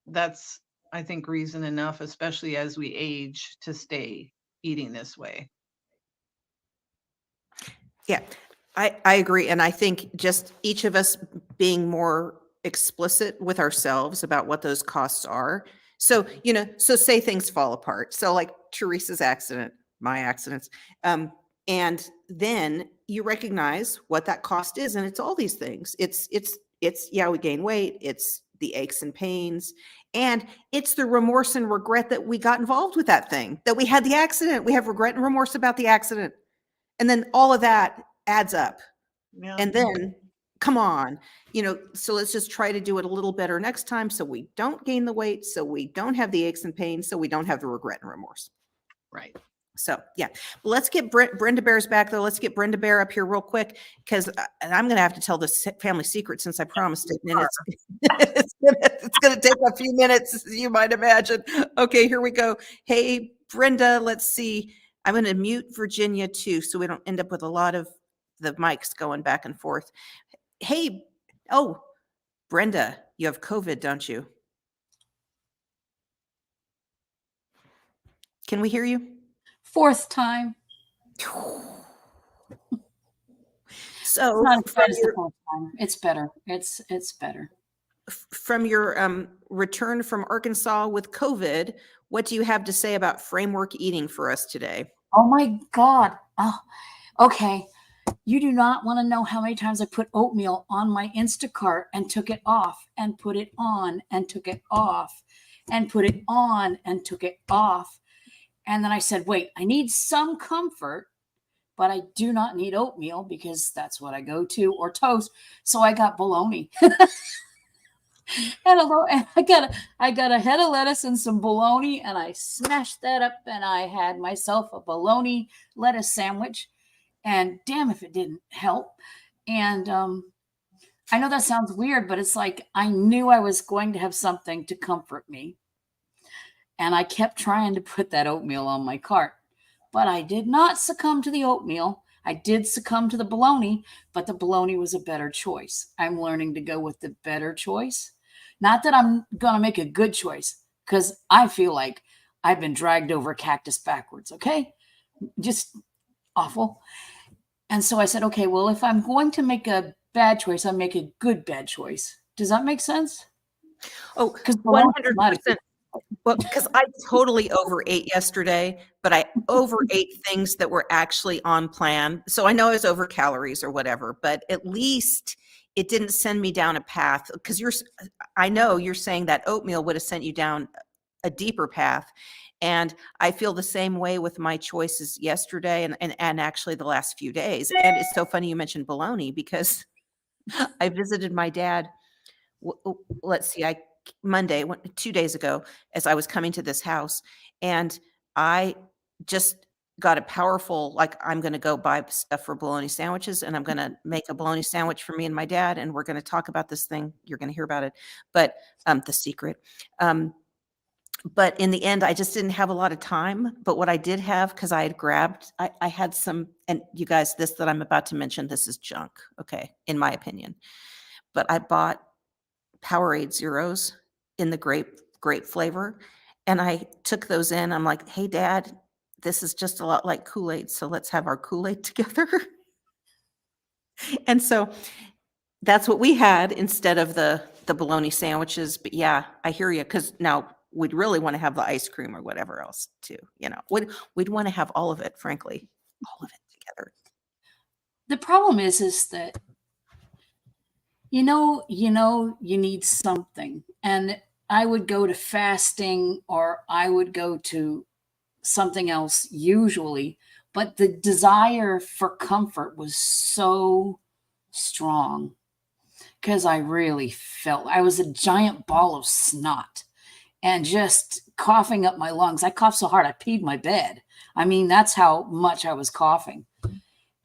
that's, I think, reason enough, especially as we age, to stay eating this way. Yeah, I agree. And I think just each of us being more explicit with ourselves about what those costs are. So, so say things fall apart. So like Teresa's accident, my accidents. And then you recognize what that cost is. And it's all these things. It's, yeah, we gain weight. It's the aches and pains. And it's the remorse and regret that we got involved with that thing, that we had the accident. We have regret and remorse about the accident. And then all of that adds up. Yeah. And then, come on, so let's just try to do it a little better next time, so we don't gain the weight, so we don't have the aches and pains, so we don't have the regret and remorse. Right. So, yeah. Well, let's get Brenda Bear's back, though. Let's get Brenda Bear up here real quick, because I'm going to have to tell this family secret since I promised it. And it's going to take a few minutes, as you might imagine. Okay, here we go. Hey, Brenda, let's see. I'm going to mute Virginia, too, so we don't end up with a lot of the mics going back and forth. Hey, Brenda, you have COVID, don't you? Can we hear you? Fourth time. So It's not as from bad as the your, fourth time. It's better. It's better. from your return from Arkansas with COVID, what do you have to say about framework eating for us today? Oh my God. Oh, okay. You do not want to know how many times I put oatmeal on my Instacart and took it off and put it on and took it off and put it on and took it off. And then I said, wait, I need some comfort, but I do not need oatmeal because that's what I go to, or toast. So I got bologna. And I got a head of lettuce and some bologna, and I smashed that up, and I had myself a bologna lettuce sandwich. And damn if it didn't help. And I know that sounds weird, but it's like I knew I was going to have something to comfort me. And I kept trying to put that oatmeal on my cart. But I did not succumb to the oatmeal. I did succumb to the bologna, but the bologna was a better choice. I'm learning to go with the better choice. Not that I'm going to make a good choice, because I feel like I've been dragged over a cactus backwards, okay? Just awful. And so I said, okay, well, if I'm going to make a bad choice, I'll make a good bad choice. Does that make sense? Oh, Because 100%. Well, because I totally overate yesterday, but I overate things that were actually on plan. So I know I was over calories or whatever, but at least it didn't send me down a path. Because I know you're saying that oatmeal would have sent you down a deeper path. And I feel the same way with my choices yesterday and actually the last few days. And it's so funny you mentioned bologna, because I visited my dad. Let's see, Monday, 2 days ago, as I was coming to this house, and I just got a powerful, like, I'm going to go buy stuff for bologna sandwiches, and I'm going to make a bologna sandwich for me and my dad, and we're going to talk about this thing. You're going to hear about it, but the secret. But in the end, I just didn't have a lot of time. But what I did have, because I had grabbed, I had some, and you guys, this that I'm about to mention, this is junk, okay, in my opinion. But I bought Powerade Zeros in the grape flavor, and I took those in. I'm like, hey, Dad, this is just a lot like Kool-Aid, so let's have our Kool-Aid together. And so that's what we had instead of the bologna sandwiches. But yeah, I hear you, because now we'd really want to have the ice cream or whatever else too. We'd want to have all of it, frankly, all of it together. the problem is that you need something. And I would go to fasting, or I would go to something else usually, but the desire for comfort was so strong, because I really felt I was a giant ball of snot and just coughing up my lungs. I coughed so hard I peed my bed. I mean, that's how much I was coughing.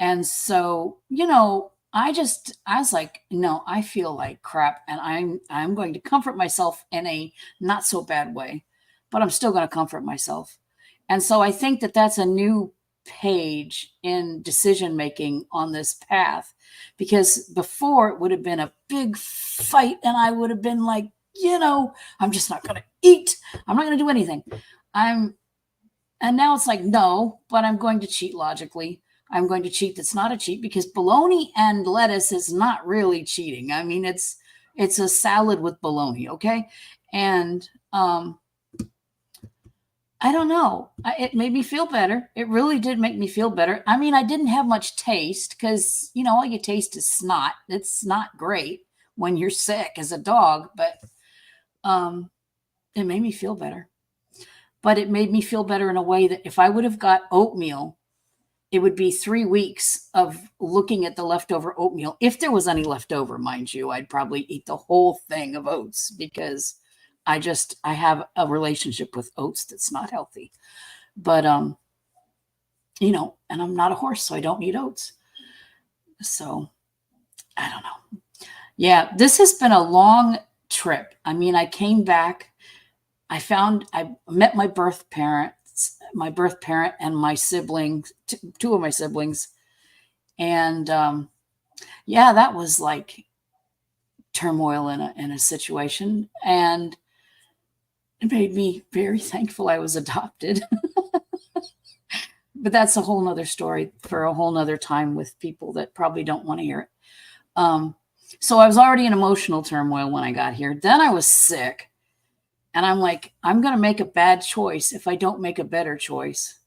And so, I was like, no, I feel like crap, and I'm going to comfort myself in a not so bad way, but I'm still going to comfort myself. And so I think that that's a new page in decision making on this path, because before it would have been a big fight, and I would have been like, I'm just not going to eat. I'm not going to do anything. And now it's like, no, but I'm going to cheat logically. I'm going to cheat that's not a cheat, because bologna and lettuce is not really cheating. I mean, it's a salad with bologna, okay? And I don't know. It made me feel better. It really did make me feel better. I mean, I didn't have much taste, because, all you taste is snot. It's not great when you're sick as a dog, but it made me feel better. But it made me feel better in a way that if I would have got oatmeal, it would be 3 weeks of looking at the leftover oatmeal. If there was any left over, mind you, I'd probably eat the whole thing of oats, because I have a relationship with oats that's not healthy. But, and I'm not a horse, so I don't need oats. So I don't know. Yeah, this has been a long trip. I mean, I came back. I met my birth parent and my siblings, two of my siblings. And that was like turmoil in a situation. And it made me very thankful I was adopted. but that's a whole nother story for a whole nother time with people that probably don't want to hear it. So I was already in emotional turmoil when I got here. Then I was sick. And I'm like, I'm going to make a bad choice if I don't make a better choice.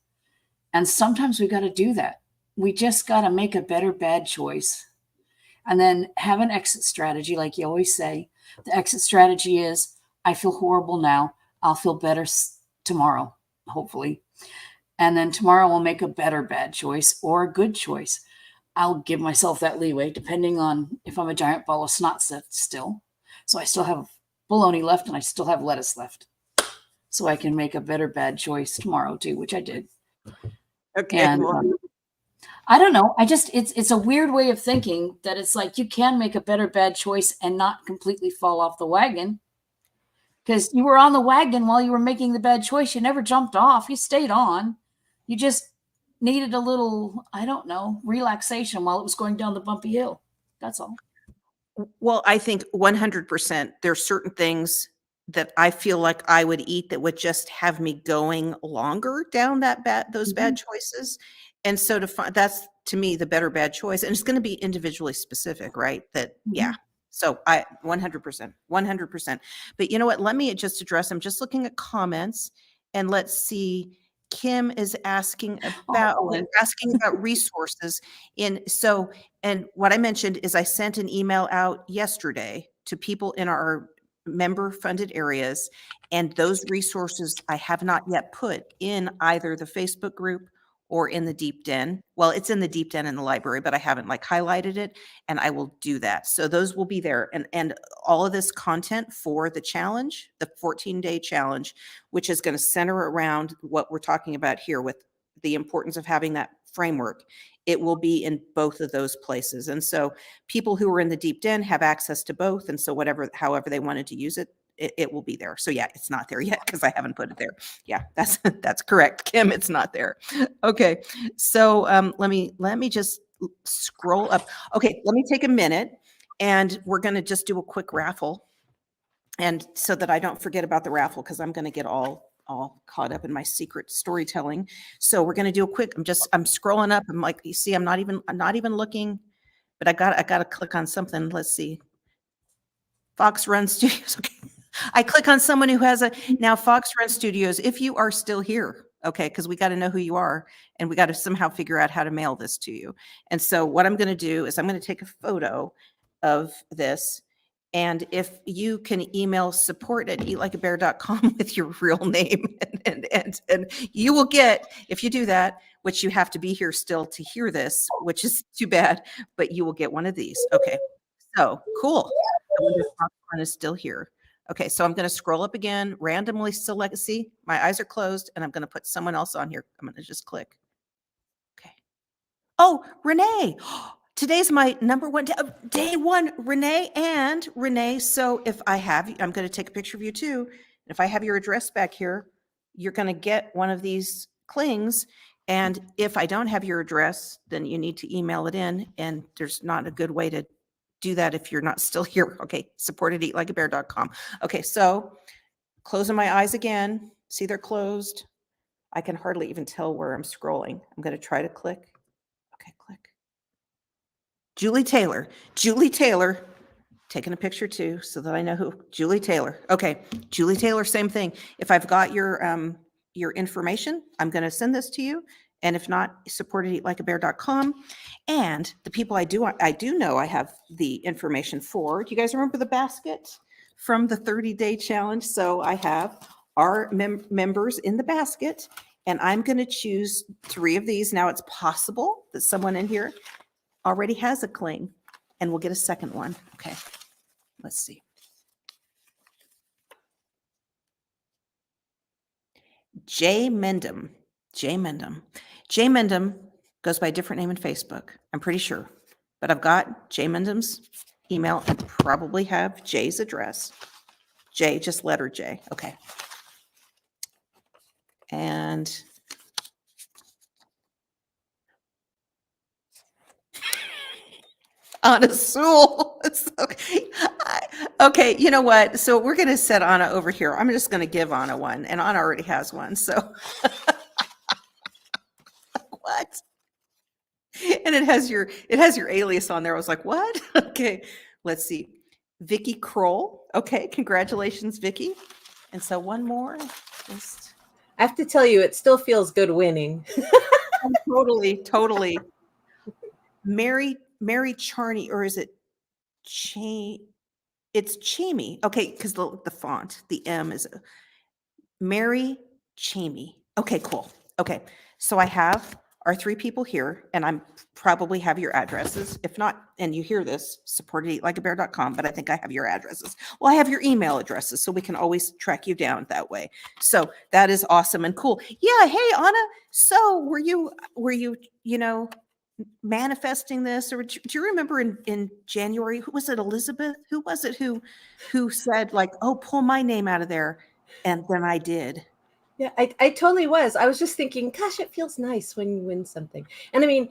And sometimes we got to do that. We just got to make a better bad choice and then have an exit strategy. Like you always say, the exit strategy is, I feel horrible now. I'll feel better tomorrow, hopefully. And then tomorrow I'll make a better bad choice or a good choice. I'll give myself that leeway depending on if I'm a giant ball of snot still. So I still have bologna left and I still have lettuce left. So I can make a better bad choice tomorrow too, which I did. Okay. And I don't know. It's a weird way of thinking that it's like you can make a better bad choice and not completely fall off the wagon. Because you were on the wagon while you were making the bad choice. You never jumped off. You stayed on. You just needed a little, I don't know, relaxation while it was going down the bumpy hill. That's all. Well, I think 100% there's certain things that I feel like I would eat that would just have me going longer down those bad choices. And so that's to me the better bad choice. And it's going to be individually specific, right? Yeah. So I 100%. But you know what? Let me just address, I'm just looking at comments and let's see. Kim is asking about resources and what I mentioned is I sent an email out yesterday to people in our member funded areas, and those resources I have not yet put in either the Facebook group or in the deep den. Well, it's in the deep den in the library, but I haven't highlighted it, and I will do that. So those will be there, and all of this content for the challenge, the 14-day challenge, which is going to center around what we're talking about here with the importance of having that framework. It will be in both of those places. And so people who are in the deep den have access to both. And so however they wanted to use it, it will be there. So yeah, it's not there yet because I haven't put it there. Yeah, that's correct, Kim. It's not there. Okay. So let me just scroll up. Okay, let me take a minute and we're going to just do a quick raffle. And so that I don't forget about the raffle, because I'm going to get all caught up in my secret storytelling. So we're going to do a quick, I'm scrolling up. I'm like, you see, I'm not even looking, but I got to click on something. Let's see. Fox Run Studios. Okay. I click on someone who has now Fox Run Studios. If you are still here, okay, because we got to know who you are and we got to somehow figure out how to mail this to you. And so what I'm going to do is I'm going to take a photo of this. And if you can email support@eatlikeabear.com with your real name, and you will get, if you do that, which you have to be here still to hear this, which is too bad, but you will get one of these. Okay. So cool. I wonder if Popcorn is still here. Okay. So I'm going to scroll up again, randomly select, see, my eyes are closed and I'm going to put someone else on here. I'm going to just click. Okay. Oh, Renee. Today's my number one day one, Renee. So if I have, I'm going to take a picture of you too. And if I have your address back here, you're going to get one of these clings. And if I don't have your address, then you need to email it in. And there's not a good way to do that if you're not still here. Okay. support@eatlikeabear.com. Okay. So closing my eyes again. See, they're closed. I can hardly even tell where I'm scrolling. I'm going to try to click. Okay. Click. Julie Taylor, taking a picture too, so that I know who, Julie Taylor. Okay, Julie Taylor, same thing. If I've got your information, I'm going to send this to you. And if not, support@eatlikeabear.com. And the people I do know I have the information for. Do you guys remember the basket from the 30-day challenge? So I have our members in the basket, and I'm going to choose 3 of these. Now it's possible that someone in here already has a cling, and we'll get a second one. Okay, let's see. Jay Mendham goes by a different name in Facebook, I'm pretty sure, but I've got Jay Mendham's email and probably have Jay's address. Jay, just letter J. Okay. And Anna Sewell. It's okay. Okay, you know what? So we're going to set Anna over here. I'm just going to give Anna one, and Anna already has one. So what? And it has your alias on there. I was like, what? Okay, let's see. Vicky Kroll. Okay, congratulations, Vicky. And so one more. Just I have to tell you, it still feels good winning. totally. Mary Charney, or is it it's Chamey. Okay, because the font, the M is Mary Chamey. Okay, cool. Okay, so I have our 3 people here, and I'm probably have your addresses. If not, and you hear this, support@eatlikeabear.com, but I think I have your addresses. Well, I have your email addresses, so we can always track you down that way. So that is awesome and cool. Yeah, hey, Anna. So were you, manifesting this, or do you remember in January, who was it, Elizabeth? Who was it who said like, oh, pull my name out of there? And then I did. Yeah, I totally was. I was just thinking, gosh, it feels nice when you win something. And I mean,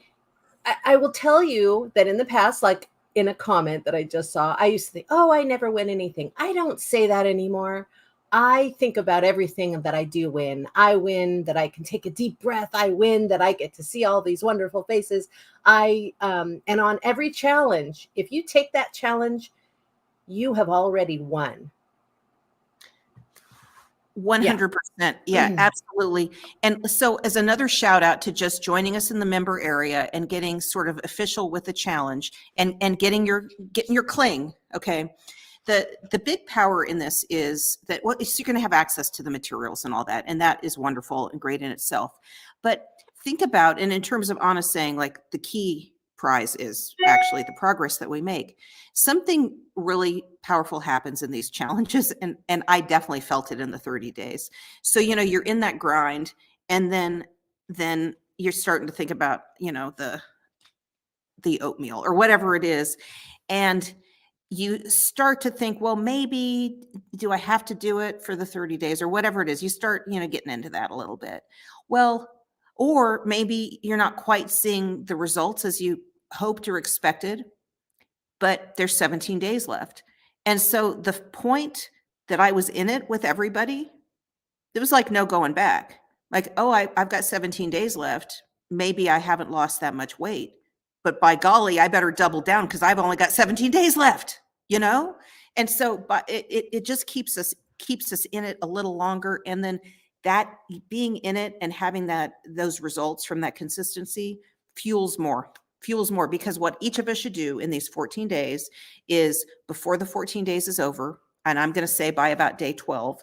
I will tell you that in the past, like in a comment that I just saw, I used to think, oh, I never win anything. I don't say that anymore. I think about everything that I do win. I win that I can take a deep breath. I win that I get to see all these wonderful faces. And on every challenge, if you take that challenge, you have already won. 100%. Yeah, absolutely. And so as another shout out to just joining us in the member area and getting sort of official with the challenge and getting your cling. Okay. The big power in this is that so you're going to have access to the materials and all that. And that is wonderful and great in itself. But think about, and in terms of Anna saying, like, the key prize is actually the progress that we make. Something really powerful happens in these challenges, and I definitely felt it in the 30 days. So you're in that grind, and then you're starting to think about the oatmeal or whatever it is, and you start to think, well, maybe do I have to do it for the 30 days or whatever it is? You start getting into that a little bit. Well, or maybe you're not quite seeing the results as you hoped or expected, but there's 17 days left. And so the point that I was in it with everybody, it was like no going back. Like, oh, I've got 17 days left. Maybe I haven't lost that much weight, but by golly, I better double down because I've only got 17 days left, And so, but it just keeps us in it a little longer. And then that being in it and having those results from that consistency fuels more, because what each of us should do in these 14 days is, before the 14 days is over, and I'm going to say by about day 12,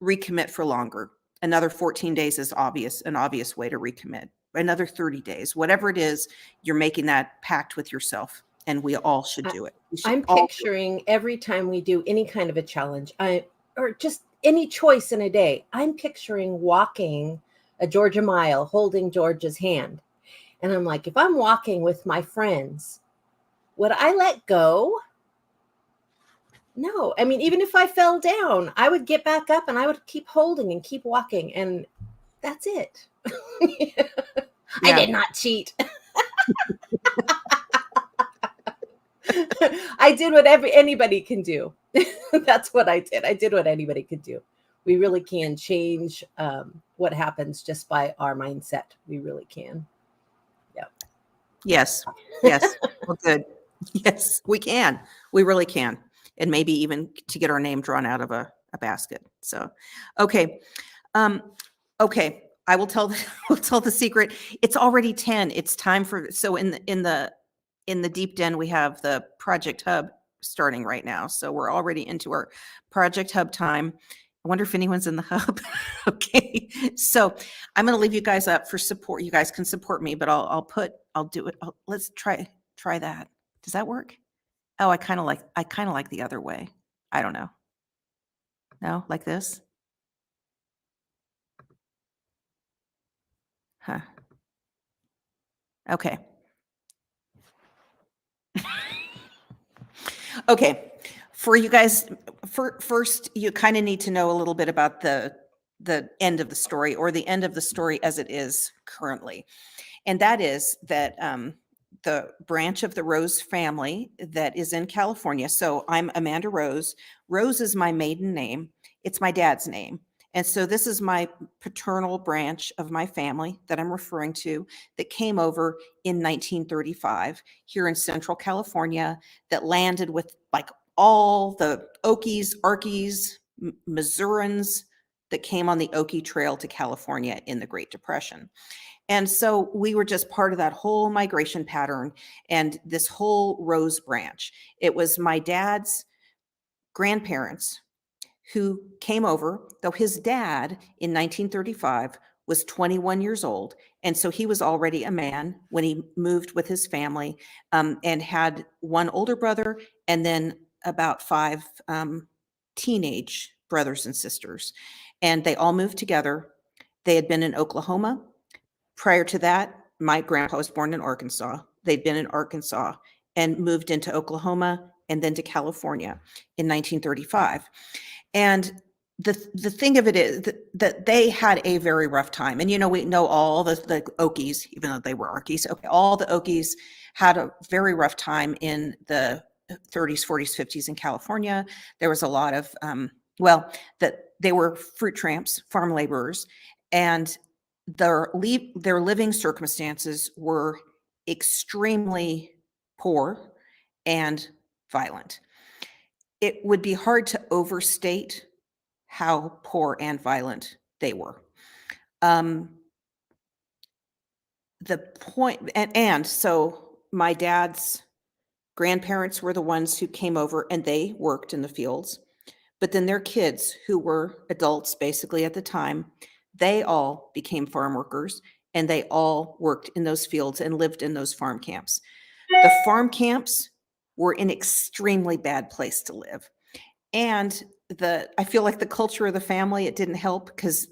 recommit for longer. Another 14 days is an obvious way to recommit. Another 30 days, whatever it is, you're making that pact with yourself, and we all should do it. I'm picturing every time we do any kind of a challenge, or just any choice in a day, I'm picturing walking a Georgia mile, holding Georgia's hand. And I'm like, if I'm walking with my friends, would I let go? No. I mean, even if I fell down, I would get back up and I would keep holding and keep walking. And that's it. Yeah. I did not cheat. I did what anybody can do. That's what I did. I did what anybody could do. We really can change what happens just by our mindset. We really can. Yeah. Yes. Well, good. Yes, we can. We really can. And maybe even to get our name drawn out of a basket. So, okay. Okay. I will tell the secret. It's already 10. It's time for, so in the deep den, we have the Project Hub starting right now. So we're already into our Project Hub time. I wonder if anyone's in the hub. Okay. So I'm going to leave you guys up for support. You guys can support me, but I'll do it. Let's try that. Does that work? Oh, I kind of like the other way. I don't know. No, like this? Huh. Okay. Okay. For you guys, first, you kind of need to know a little bit about the end of the story, or the end of the story as it is currently. And that is that the branch of the Rose family that is in California. So I'm Amanda Rose. Rose is my maiden name. It's my dad's name. And so this is my paternal branch of my family that I'm referring to that came over in 1935 here in Central California, that landed with like all the Okies, Arkies, Missourians that came on the Okie Trail to California in the Great Depression. And so we were just part of that whole migration pattern and this whole Rose Branch. It was my dad's grandparents who came over, though his dad in 1935 was 21 years old. And so he was already a man when he moved with his family, and had one older brother and then about 5 teenage brothers and sisters. And they all moved together. They had been in Oklahoma. Prior to that, my grandpa was born in Arkansas. They'd been in Arkansas and moved into Oklahoma and then to California in 1935. And the thing of it is that they had a very rough time. And, we know all the Okies, even though they were Arkies, okay, all the Okies had a very rough time in the 30s, 40s, 50s in California. There was a lot of, that they were fruit tramps, farm laborers, and their living circumstances were extremely poor and violent. It would be hard to overstate how poor and violent they were. The point, and so my dad's grandparents were the ones who came over and they worked in the fields, but then their kids, who were adults basically at the time, they all became farm workers and they all worked in those fields and lived in those farm camps. The farm camps were an extremely bad place to live. And I feel like the culture of the family, it didn't help because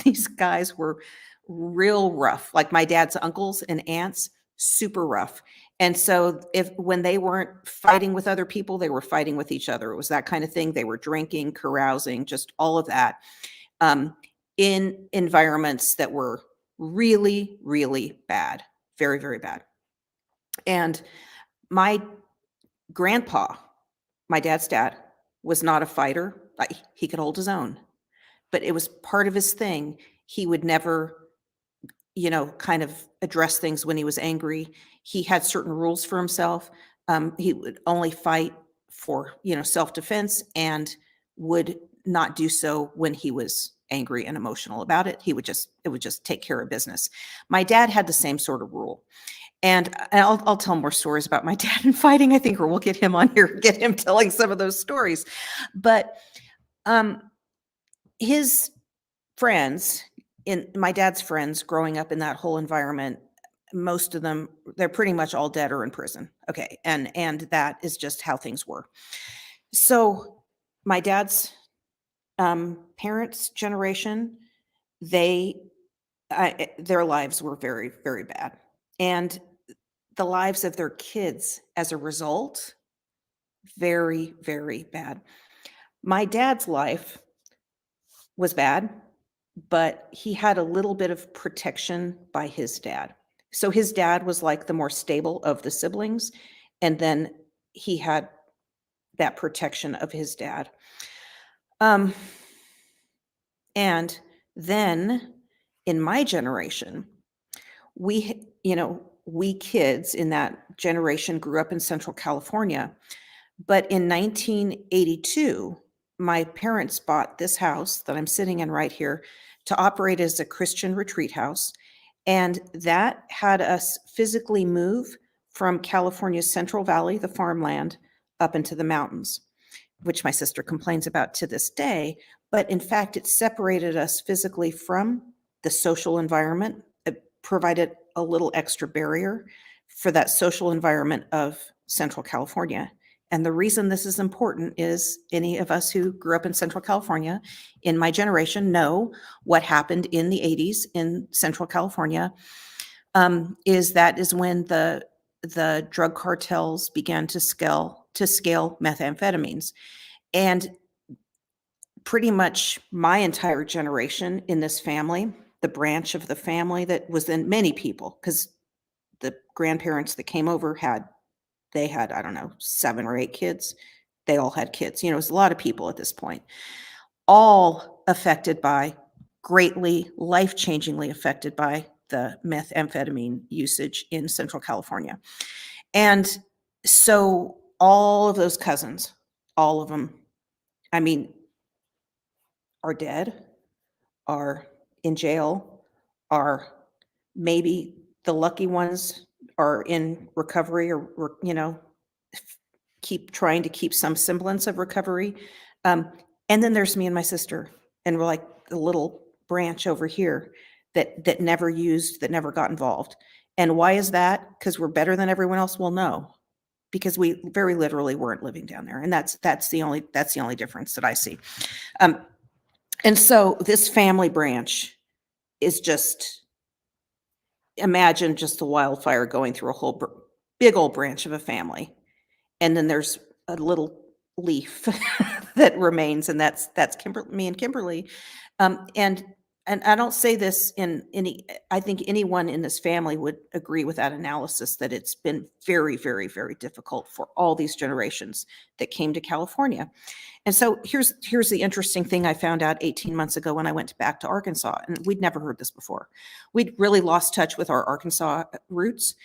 these guys were real rough. Like my dad's uncles and aunts, super rough. And so when they weren't fighting with other people, they were fighting with each other. It was that kind of thing. They were drinking, carousing, just all of that, in environments that were really, really bad, very, very bad. And my grandpa, my dad's dad, was not a fighter. He could hold his own, but it was part of his thing. He would never, kind of address things when he was angry. He had certain rules for himself. He would only fight for, self-defense, and would not do so when he was angry and emotional about it. It would just take care of business. My dad had the same sort of rule. And I'll tell more stories about my dad and fighting, I think, or we'll get him on here, get him telling some of those stories. But his friends, my dad's friends growing up in that whole environment, most of them, they're pretty much all dead or in prison. Okay. And that is just how things were. So my dad's parents' generation, their lives were very, very bad. And the lives of their kids as a result, very, very bad. My dad's life was bad, but he had a little bit of protection by his dad. So his dad was like the more stable of the siblings, and then he had that protection of his dad. And then in my generation, we kids in that generation grew up in Central California. But in 1982, my parents bought this house that I'm sitting in right here to operate as a Christian retreat house. And that had us physically move from California's Central Valley, the farmland, up into the mountains, which my sister complains about to this day. But in fact, it separated us physically from the social environment. It provided a little extra barrier for that social environment of Central California. And the reason this is important is any of us who grew up in Central California in my generation know what happened in the 80s in Central California. Is when the drug cartels began to scale methamphetamines. And pretty much my entire generation in this family, the branch of the family that was in many people, because the grandparents that came over they had, I don't know, 7 or 8 kids. They all had kids. It was a lot of people at this point. All affected by, greatly, life-changingly affected by the methamphetamine usage in Central California. And so all of those cousins, all of them, I mean, are dead, are in jail, are maybe the lucky ones are in recovery or keep trying to keep some semblance of recovery. And then there's me and my sister, and we're like the little branch over here that never used, that never got involved. And why is that? Because we're better than everyone else? Well, no, because we very literally weren't living down there, and that's the only difference that I see. And so this family branch is just, imagine just the wildfire going through a whole big old branch of a family, and then there's a little leaf that remains, and that's me and Kimberly. And I don't say this in any, I think anyone in this family would agree with that analysis, that it's been very, very, very difficult for all these generations that came to California. And so here's the interesting thing I found out 18 months ago when I went back to Arkansas, and we'd never heard this before. We'd really lost touch with our Arkansas roots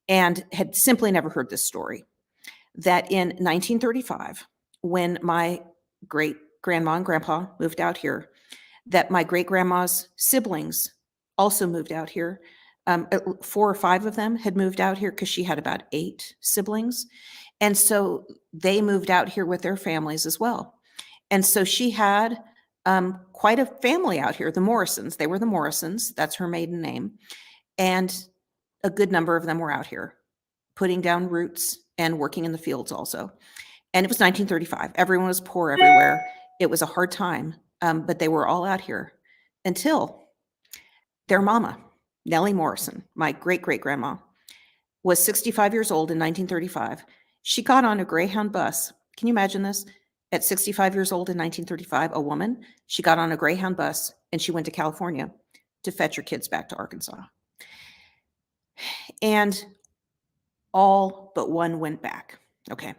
and had simply never heard this story, that in 1935, when my great grandma and grandpa moved out here, that my great grandma's siblings also moved out here. 4 or 5 of them had moved out here because she had about 8 siblings. And so they moved out here with their families as well. And so she had quite a family out here, the Morrisons. They were the Morrisons. That's her maiden name. And a good number of them were out here putting down roots and working in the fields also. And it was 1935. Everyone was poor everywhere. It was a hard time, but they were all out here until their mama, Nellie Morrison, my great-great-grandma, was 65 years old in 1935. She got on a Greyhound bus. Can you imagine this? At 65 years old in 1935, a woman, she got on a Greyhound bus and she went to California to fetch her kids back to Arkansas. And all but one went back. Okay.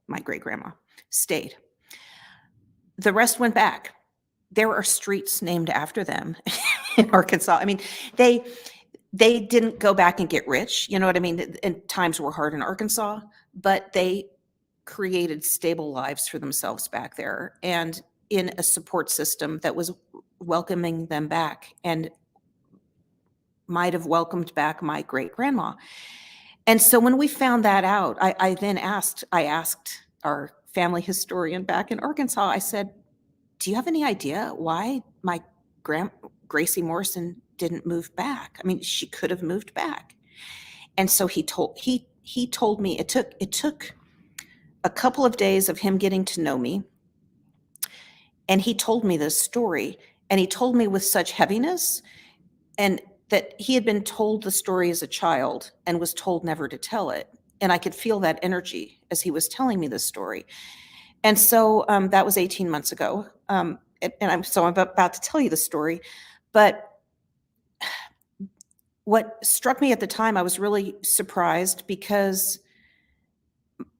My great-grandma stayed. The rest went back. There are streets named after them in Arkansas. I mean, they didn't go back and get rich. You know what I mean? And times were hard in Arkansas, but they created stable lives for themselves back there, and in a support system that was welcoming them back and might have welcomed back my great grandma. And so when we found that out, I asked our family historian back in Arkansas, I said, do you have any idea why my Gracie Morrison didn't move back? I mean, she could have moved back. And so he told me it took a couple of days of him getting to know me. And he told me this story, and he told me with such heaviness, and that he had been told the story as a child and was told never to tell it. And I could feel that energy as he was telling me this story. And so that was 18 months ago. And I'm about to tell you the story. But what struck me at the time, I was really surprised, because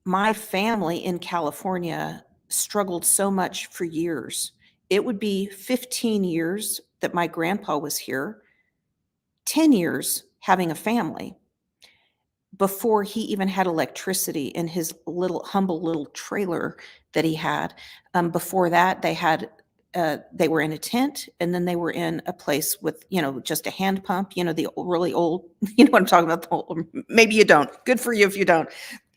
my family in California struggled so much for years. It would be 15 years that my grandpa was here, 10 years having a family, before he even had electricity in his humble little trailer that he had. Before that, they were in a tent, and then they were in a place with, just a hand pump, the really old, you know what I'm talking about? Maybe you don't. Good for you if you don't.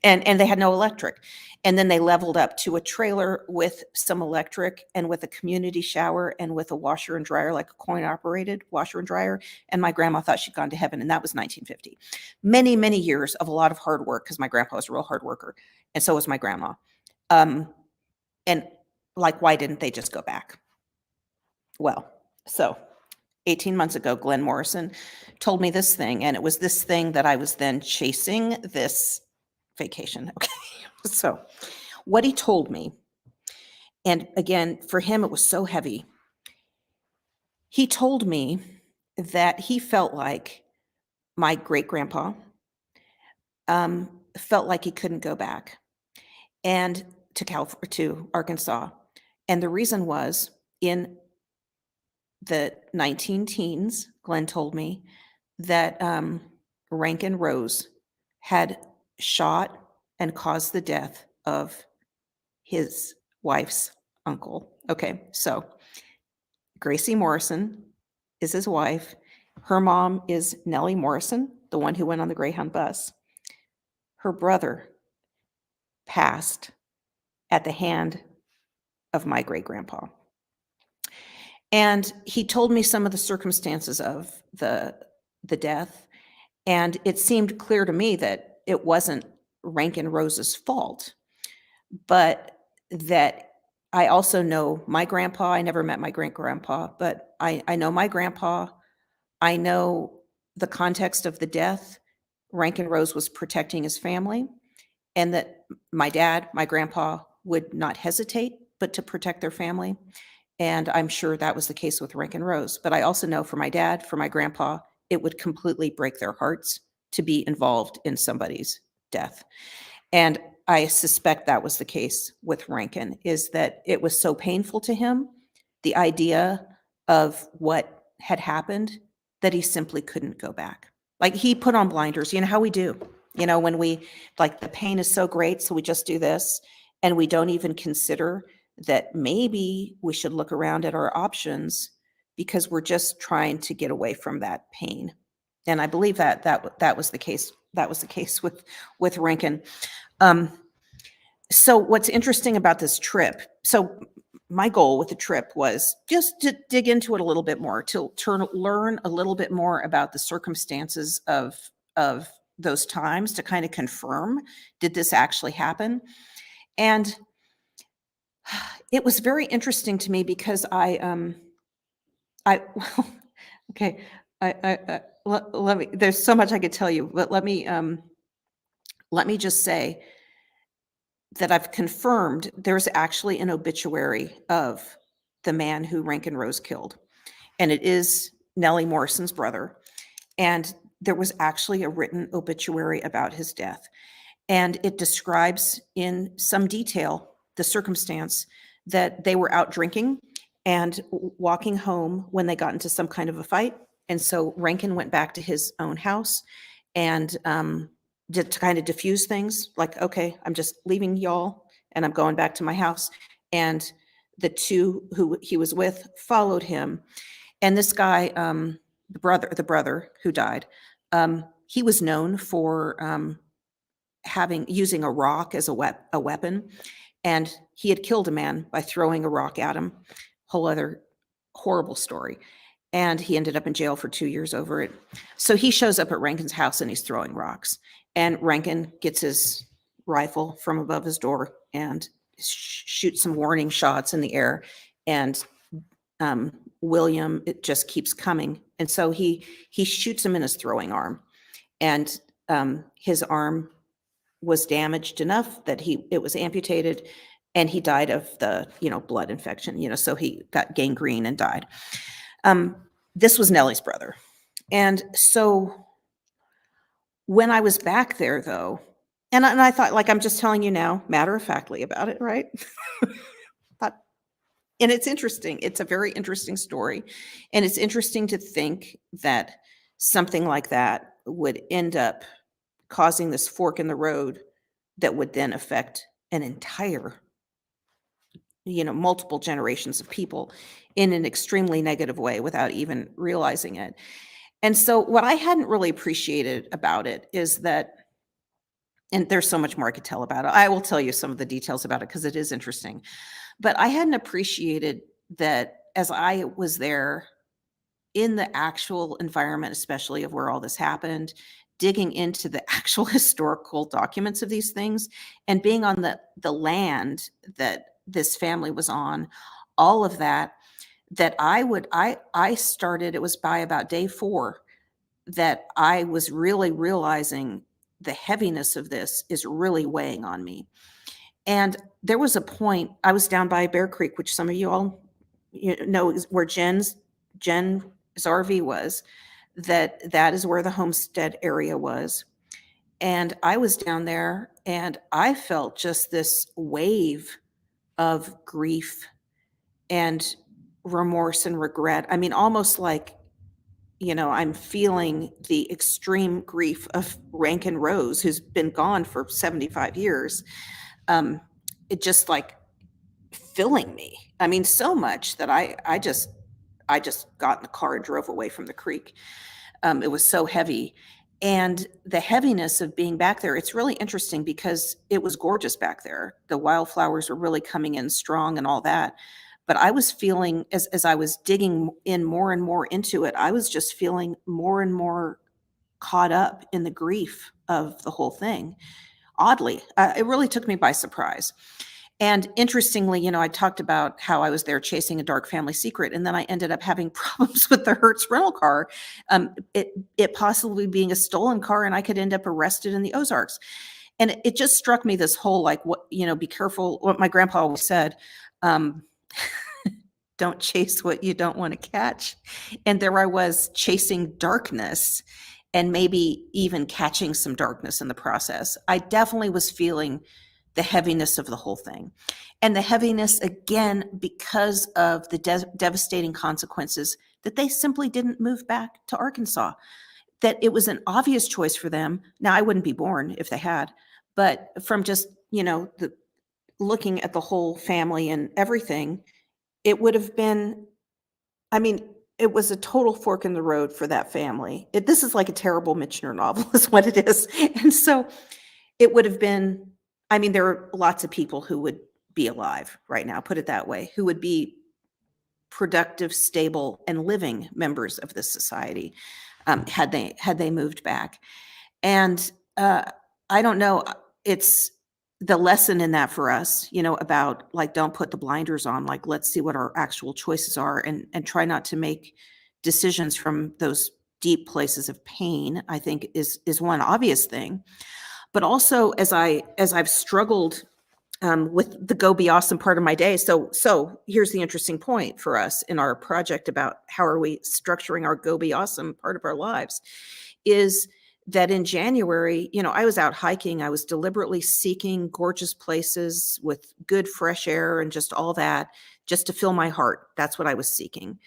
And they had no electric. And then they leveled up to a trailer with some electric and with a community shower and with a washer and dryer, like a coin-operated washer and dryer. And my grandma thought she'd gone to heaven, and that was 1950. Many, many years of a lot of hard work, because my grandpa was a real hard worker, and so was my grandma. And why didn't they just go back? Well, so 18 months ago, Glenn Morrison told me this thing, and it was this thing that I was then chasing this vacation. Okay. So what he told me, and again, for him, it was so heavy. He told me that he felt like my great grandpa felt like he couldn't go back and to Arkansas. And the reason was, in the 19 teens, Glenn told me that Rankin Rose had shot and caused the death of his wife's uncle. Okay, so Gracie Morrison is his wife. Her mom is Nellie Morrison, the one who went on the Greyhound bus. Her brother passed at the hand of my great grandpa. And he told me some of the circumstances of the death, and it seemed clear to me that it wasn't Rankin Rose's fault, but that I also know my grandpa. I never met my great grandpa, but I know my grandpa. I know the context of the death. Rankin Rose was protecting his family, and that my dad, my grandpa, would not hesitate but to protect their family. And I'm sure that was the case with Rankin Rose. But I also know for my dad, for my grandpa, it would completely break their hearts to be involved in somebody's death. And I suspect that was the case with Rankin, is that it was so painful to him, the idea of what had happened, that he simply couldn't go back. Like, he put on blinders, you know how we do, when we, like, the pain is so great, so we just do this, and we don't even consider that maybe we should look around at our options because we're just trying to get away from that pain. And I believe that was the case. That was the case with Rankin. So what's interesting about this trip, so my goal with the trip was just to dig into it a little bit more, to learn a little bit more about the circumstances of those times, to kind of confirm, did this actually happen? And it was very interesting to me because well, okay, let me, there's so much I could tell you, but let me just say that I've confirmed there's actually an obituary of the man who Rankin Rose killed. And it is Nellie Morrison's brother. And there was actually a written obituary about his death. And it describes in some detail the circumstance that they were out drinking and walking home when they got into some kind of a fight. And so Rankin went back to his own house and to kind of diffuse things, like, okay, I'm just leaving y'all and I'm going back to my house. And the two who he was with followed him. And this guy, the brother who died, he was known for using a rock as a weapon. And he had killed a man by throwing a rock at him. Whole other horrible story. And he ended up in jail for 2 years over it. So he shows up at Rankin's house and he's throwing rocks. And Rankin gets his rifle from above his door and shoots some warning shots in the air. And William, it just keeps coming. And so he shoots him in his throwing arm. And his arm was damaged enough that it was amputated, and he died of the, blood infection, so he got gangrene and died. This was Nellie's brother. And so when I was back there, though, and I thought, like, I'm just telling you now, matter-of-factly about it, right? And it's interesting. It's a very interesting story. And it's interesting to think that something like that would end up causing this fork in the road that would then affect an entire, multiple generations of people in an extremely negative way without even realizing it. And so what I hadn't really appreciated about it is that, and there's so much more I could tell about it. I will tell you some of the details about it because it is interesting. But I hadn't appreciated that as I was there in the actual environment, especially of where all this happened, digging into the actual historical documents of these things and being on the land that this family was on, all of that, that I started, it was by about day 4 that I was really realizing the heaviness of this is really weighing on me. And there was a point, I was down by Bear Creek, which some of you all know is where Jen's RV was, that is where the homestead area was. And I was down there and I felt just this wave of grief and remorse and regret. I mean, almost like, I'm feeling the extreme grief of Rankin Rose, who's been gone for 75 years. It just like filling me. I mean, so much that I just got in the car and drove away from the creek. It was so heavy. And the heaviness of being back there, it's really interesting because it was gorgeous back there. The wildflowers were really coming in strong and all that. But I was feeling, as I was digging in more and more into it, I was just feeling more and more caught up in the grief of the whole thing. Oddly, it really took me by surprise. And interestingly, I talked about how I was there chasing a dark family secret, and then I ended up having problems with the Hertz rental car, it possibly being a stolen car, and I could end up arrested in the Ozarks. And it just struck me, this whole like, what, be careful. What my grandpa always said, don't chase what you don't want to catch. And there I was chasing darkness, and maybe even catching some darkness in the process. I definitely was feeling the heaviness of the whole thing. And the heaviness, again, because of the devastating consequences that they simply didn't move back to Arkansas, that it was an obvious choice for them. Now, I wouldn't be born if they had, but from just, looking at the whole family and everything, it would have been, I mean, it was a total fork in the road for that family. This is like a terrible Michener novel is what it is. And so it would have been, I mean, there are lots of people who would be alive right now, put it that way, who would be productive, stable, and living members of this society, had they moved back. And I don't know, it's the lesson in that for us, about like, don't put the blinders on, like, let's see what our actual choices are, and try not to make decisions from those deep places of pain, I think is one obvious thing. But also, as I've struggled with the go be awesome part of my day. So here's the interesting point for us in our project about how are we structuring our go be awesome part of our lives, is that in January, I was out hiking. I was deliberately seeking gorgeous places with good fresh air and just all that, just to fill my heart. That's what I was seeking.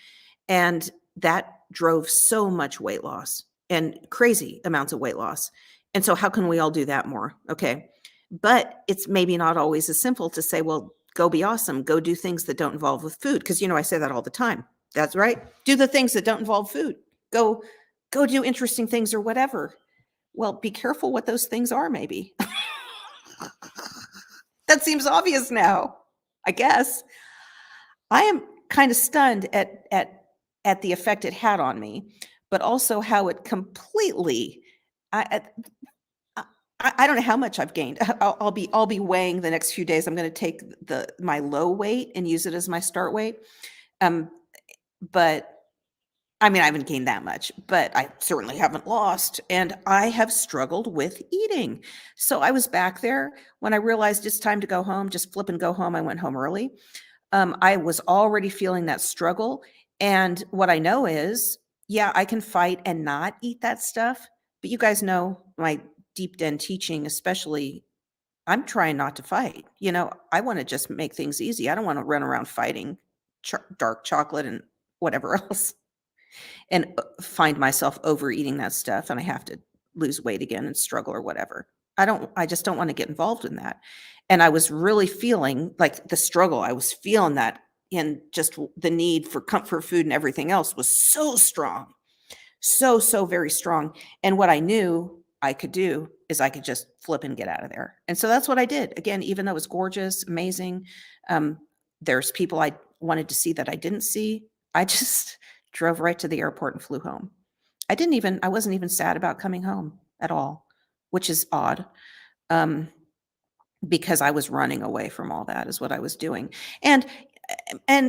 And that drove so much weight loss, and crazy amounts of weight loss. And so how can we all do that more? Okay. But it's maybe not always as simple to say, well, go be awesome. Go do things that don't involve with food. Because, I say that all the time. That's right. Do the things that don't involve food. Go do interesting things or whatever. Well, be careful what those things are, maybe. That seems obvious now, I guess. I am kind of stunned at the effect it had on me, but also how it completely, I don't know how much I've gained. I'll be weighing the next few days. I'm going to take my low weight and use it as my start weight. But I mean, I haven't gained that much, but I certainly haven't lost. And I have struggled with eating. So I was back there when I realized it's time to go home, just flip and go home. I went home early. I was already feeling that struggle. And what I know is, yeah, I can fight and not eat that stuff. But you guys know my deep den teaching, especially, I'm trying not to fight. I want to just make things easy. I don't want to run around fighting dark chocolate and whatever else, and find myself overeating that stuff, and I have to lose weight again and struggle or whatever. I just don't want to get involved in that. And I was really feeling like the struggle. I was feeling that, and just the need for comfort food and everything else was so strong. So very strong. And what I knew I could do is I could just flip and get out of there. And so that's what I did. Again, even though it was gorgeous, amazing, there's people I wanted to see that I didn't see. I just drove right to the airport and flew home. I wasn't even sad about coming home at all, which is odd. Because I was running away from all that is what I was doing. And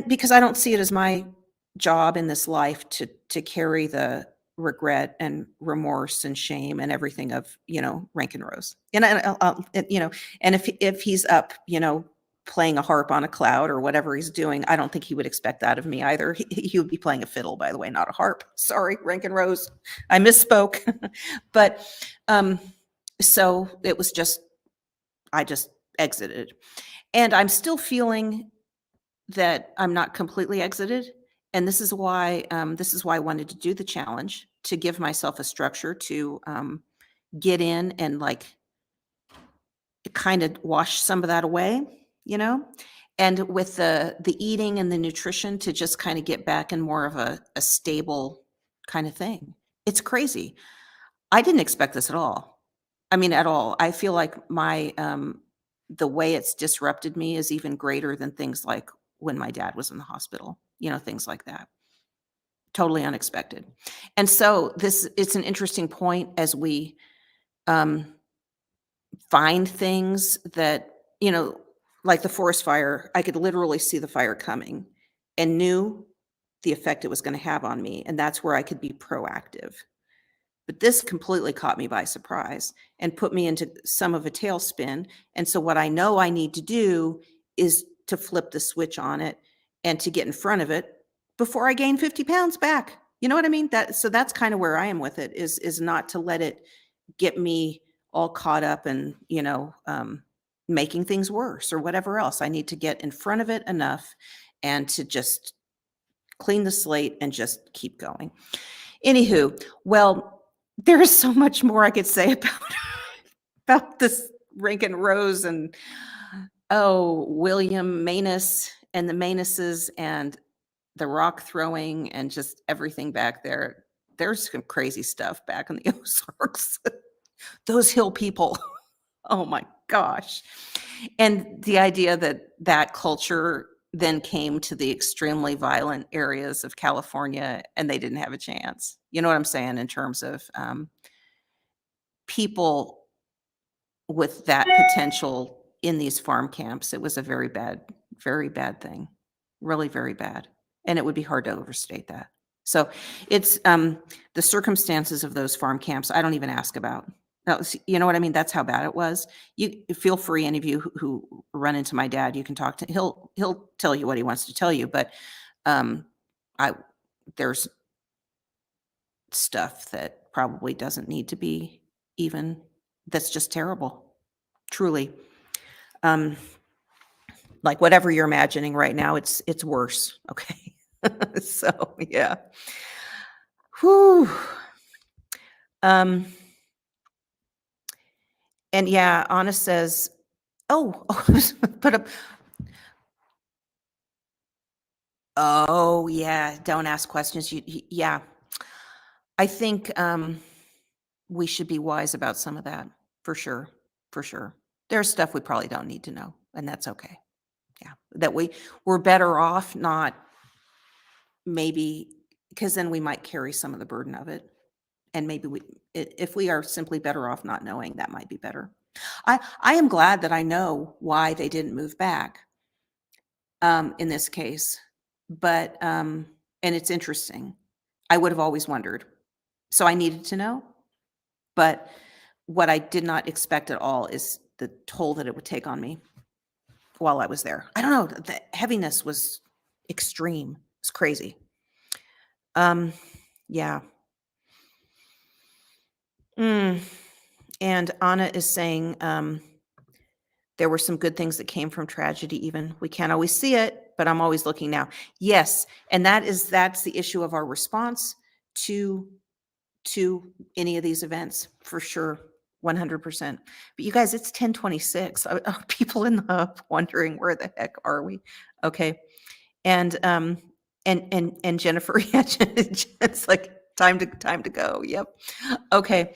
because I don't see it as my job in this life to carry the regret and remorse and shame and everything of, Rankin Rose. And and if he's up, playing a harp on a cloud or whatever he's doing, I don't think he would expect that of me either. He would be playing a fiddle, by the way, not a harp. Sorry, Rankin Rose, I misspoke. But so it was just, I just exited. And I'm still feeling that I'm not completely exited. And this is why I wanted to do the challenge, to give myself a structure to get in and like kind of wash some of that away, you know? And with the eating and the nutrition to just kind of get back in more of a stable kind of thing. It's crazy. I didn't expect this at all. I mean, at all. I feel like my the way it's disrupted me is even greater than things like when my dad was in the hospital, you know, things like that. Totally unexpected. And so it's an interesting point as we um find things that, you know, like the forest fire, I could literally see the fire coming and knew the effect it was going to have on me. And that's where I could be proactive. But this completely caught me by surprise and put me into some of a tailspin. And so what I know I need to do is to flip the switch on it and to get in front of it before I gain 50 pounds back. You know what I mean? So that's kind of where I am with it, is not to let it get me all caught up and, you know, making things worse or whatever else. I need to get in front of it enough and to just clean the slate and just keep going. Anywho, well, there is so much more I could say about this Rankin Rose and William Manus and the Manuses and the rock throwing and just everything back there. There's some crazy stuff back in the Ozarks. Those hill people. Oh my gosh. And the idea that that culture then came to the extremely violent areas of California and they didn't have a chance. You know what I'm saying? In terms of people with that potential in these farm camps, it was a very bad thing. Really very bad. And it would be hard to overstate that. So it's the circumstances of those farm camps, I don't even ask about. No, you know what I mean? That's how bad it was. You feel free, any of you who run into my dad, you can talk to, he'll tell you what he wants to tell you, but there's stuff that probably doesn't need to be even, that's just terrible. Truly. Like whatever you're imagining right now, it's worse. Okay. So yeah. Whew. And yeah, Anna says, put up. Oh yeah, don't ask questions. Yeah, I think we should be wise about some of that for sure. For sure, there's stuff we probably don't need to know, and that's okay. Yeah, that we're better off not, maybe, because then we might carry some of the burden of it, and maybe if we are simply better off not knowing, that might be better. I am glad that I know why they didn't move back in this case, but and it's interesting. I would have always wondered, so I needed to know. But what I did not expect at all is the toll that it would take on me while I was there. I don't know. The heaviness was extreme. It's crazy. Yeah. And Anna is saying there were some good things that came from tragedy even. We can't always see it, but I'm always looking now. Yes, and that's the issue of our response to any of these events, for sure, 100%. But you guys, it's 10:26. People in the hub wondering, where the heck are we? Okay. And Jennifer, yeah, it's like time to go. Yep. Okay.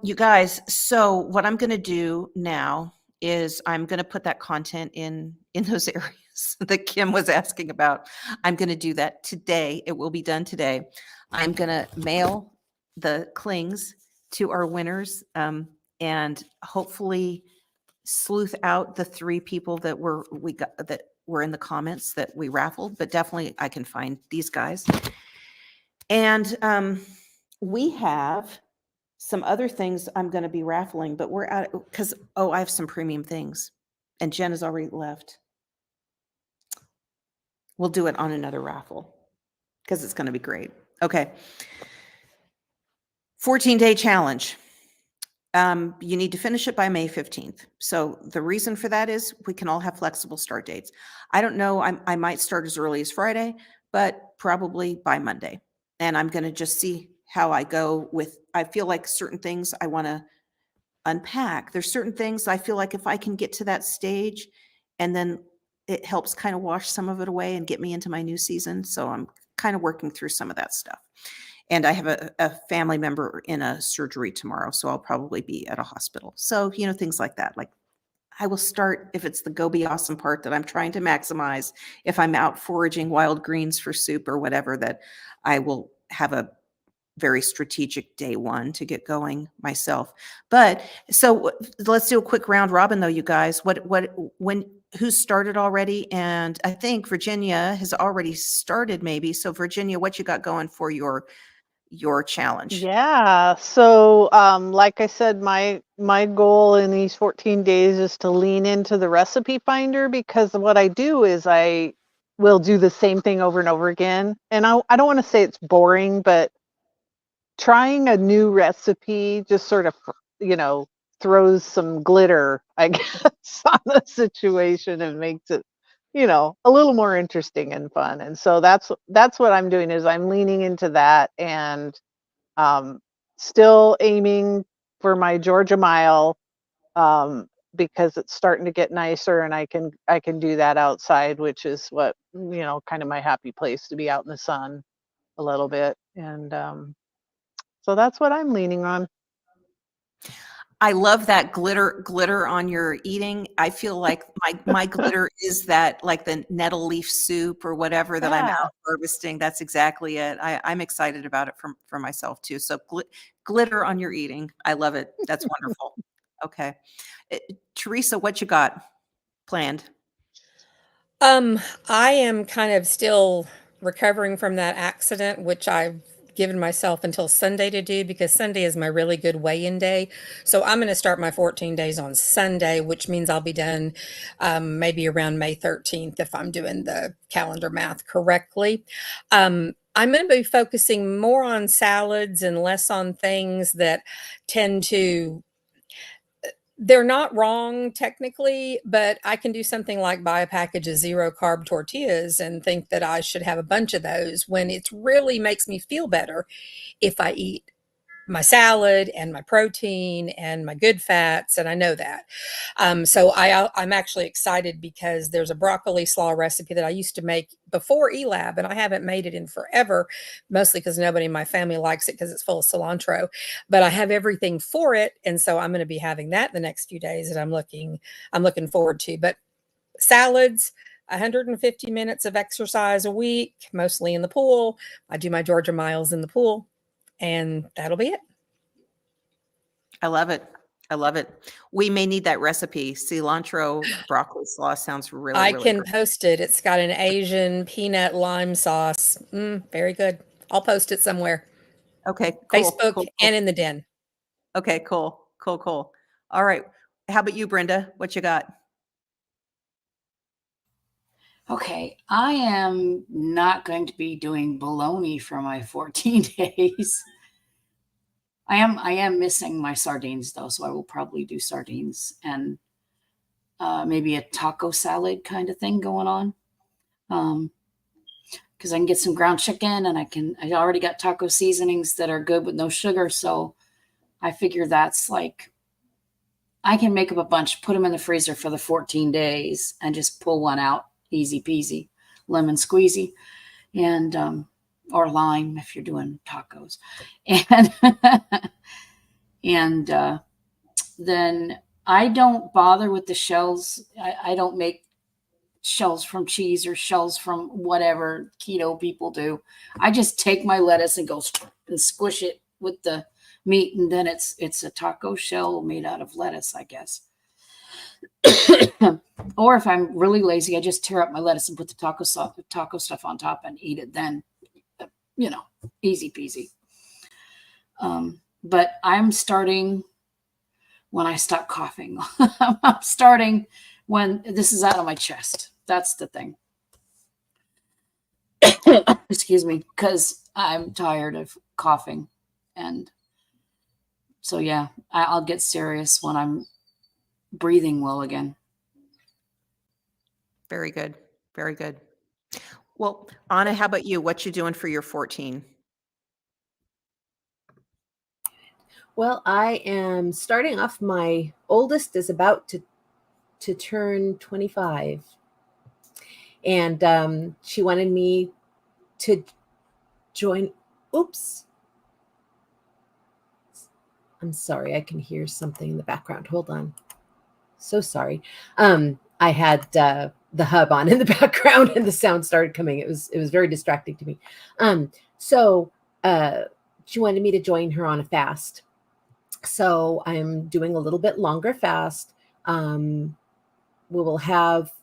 You guys, so what I'm going to do now is I'm going to put that content in those areas that Kim was asking about. I'm going to do that today. It will be done today. I'm going to mail the clings to our winners, and hopefully sleuth out the 3 people that were in the comments that we raffled, but definitely I can find these guys. And we have some other things I'm going to be raffling, but we're out because, I have some premium things and Jen has already left. We'll do it on another raffle because it's going to be great. Okay. 14-day challenge. You need to finish it by May 15th. So the reason for that is we can all have flexible start dates. I don't know. I might start as early as Friday, but probably by Monday. And I'm going to just see how I go with, I feel like certain things I want to unpack. There's certain things I feel like if I can get to that stage and then it helps kind of wash some of it away and get me into my new season. So I'm kind of working through some of that stuff. And I have a family member in a surgery tomorrow, so I'll probably be at a hospital. So, things like that. Like I will start, if it's the go be awesome part that I'm trying to maximize, if I'm out foraging wild greens for soup or whatever, that I will have a very strategic day one to get going myself. But so let's do a quick round robin though, you guys. Who's started already? And I think Virginia has already started maybe. So Virginia, what you got going for your challenge? Yeah. So, like I said, my goal in these 14 days is to lean into the recipe finder, because what I do is I will do the same thing over and over again. And I don't want to say it's boring, but trying a new recipe just sort of, throws some glitter, I guess, on the situation and makes it, a little more interesting and fun. And so that's what I'm doing, is I'm leaning into that, and still aiming for my Georgia Mile, because it's starting to get nicer and I can do that outside, which is what, kind of my happy place, to be out in the sun a little bit. And so that's what I'm leaning on. I love that glitter on your eating. I feel like my glitter is that, like the nettle leaf soup or whatever that I'm Yeah. out harvesting. That's exactly it. I'm excited about it for myself too. So glitter on your eating. I love it. That's wonderful. Okay. Teresa, what you got planned? I am kind of still recovering from that accident, which I've given myself until Sunday to do, because Sunday is my really good weigh-in day. So I'm going to start my 14 days on Sunday, which means I'll be done maybe around May 13th if I'm doing the calendar math correctly. I'm going to be focusing more on salads and less on things that tend to, they're not wrong technically, but I can do something like buy a package of 0 carb tortillas and think that I should have a bunch of those, when it really makes me feel better if I eat my salad and my protein and my good fats, and I know that. So I'm actually excited because there's a broccoli slaw recipe that I used to make before ELAB, and I haven't made it in forever, mostly because nobody in my family likes it because it's full of cilantro. But I have everything for it, and so I'm going to be having that the next few days, and I'm looking forward to. But salads. 150 minutes of exercise a week, mostly in the pool. I do my Georgia miles in the pool, and that'll be it. I love it. I love it. We may need that recipe. Cilantro broccoli sauce sounds really, I really can great. post it. It's got an Asian peanut lime sauce. Very good. I'll post it somewhere. Okay, cool, Facebook cool, and cool. in the den. Okay, cool, cool, cool. All right. How about you, Brenda? What you got? Okay, I am not going to be doing bologna for my 14 days. I am missing my sardines though, so I will probably do sardines and maybe a taco salad kind of thing going on. Because I can get some ground chicken, and I already got taco seasonings that are good with no sugar, so I figure that's like, I can make up a bunch, put them in the freezer for the 14 days, and just pull one out, easy peasy, lemon squeezy, and or lime if you're doing tacos, and and then I don't bother with the shells. I don't make shells from cheese or shells from whatever keto people do. I just take my lettuce and go and squish it with the meat, and then it's a taco shell made out of lettuce, I guess. Or if I'm really lazy, I just tear up my lettuce and put the taco stuff on top and eat it then. Easy peasy. But I'm starting when I stop coughing. I'm starting when this is out of my chest. That's the thing. Excuse me, because I'm tired of coughing. And so, yeah, I'll get serious when I'm breathing well again. Very good. Very good. Well, Anna, how about you? What you doing for your 14? Well, I am starting off. My oldest is about to turn 25, and she wanted me to join. Oops. I'm sorry. I can hear something in the background. Hold on. So sorry. I had the hub on in the background, and the sound started coming. It was very distracting to me. So she wanted me to join her on a fast. So I'm doing a little bit longer fast. We will have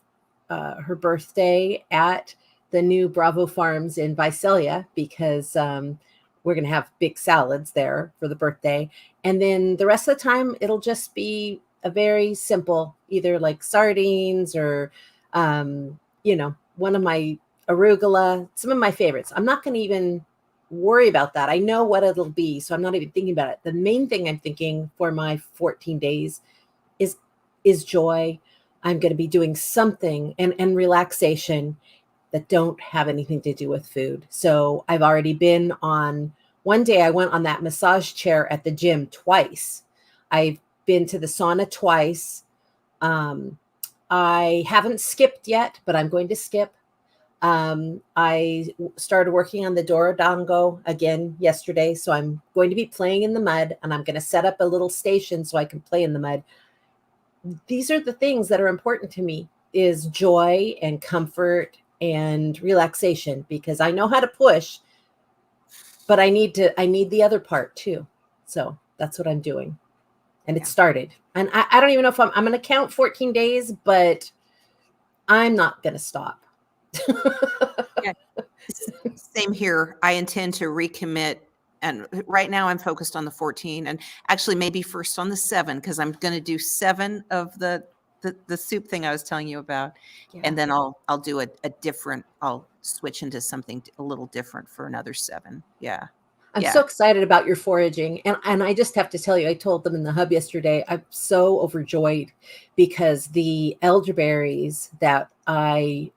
her birthday at the new Bravo Farms in Visalia, because we're going to have big salads there for the birthday. And then the rest of the time, it'll just be a very simple, either like sardines or, one of my arugula, some of my favorites. I'm not going to even worry about that. I know what it'll be, so I'm not even thinking about it. The main thing I'm thinking for my 14 days is joy. I'm going to be doing something and relaxation that don't have anything to do with food. So I've already been on, one day I went on that massage chair at the gym twice. I've been to the sauna twice. I haven't skipped yet, but I'm going to skip. I started working on the Dorodango again yesterday. So I'm going to be playing in the mud, and I'm going to set up a little station so I can play in the mud. These are the things that are important to me, is joy and comfort and relaxation, because I know how to push, but I need the other part too. So that's what I'm doing. And it started. And I don't even know if I'm going to count 14 days, but I'm not going to stop. Yeah. Same here. I intend to recommit. And right now I'm focused on the 14, and actually maybe first on the 7, because I'm going to do 7 of the soup thing I was telling you about. Yeah. And then I'll do a different, I'll switch into something a little different for another 7. Yeah. I'm so excited about your foraging. And I just have to tell you, I told them in the hub yesterday, I'm so overjoyed, because the elderberries that I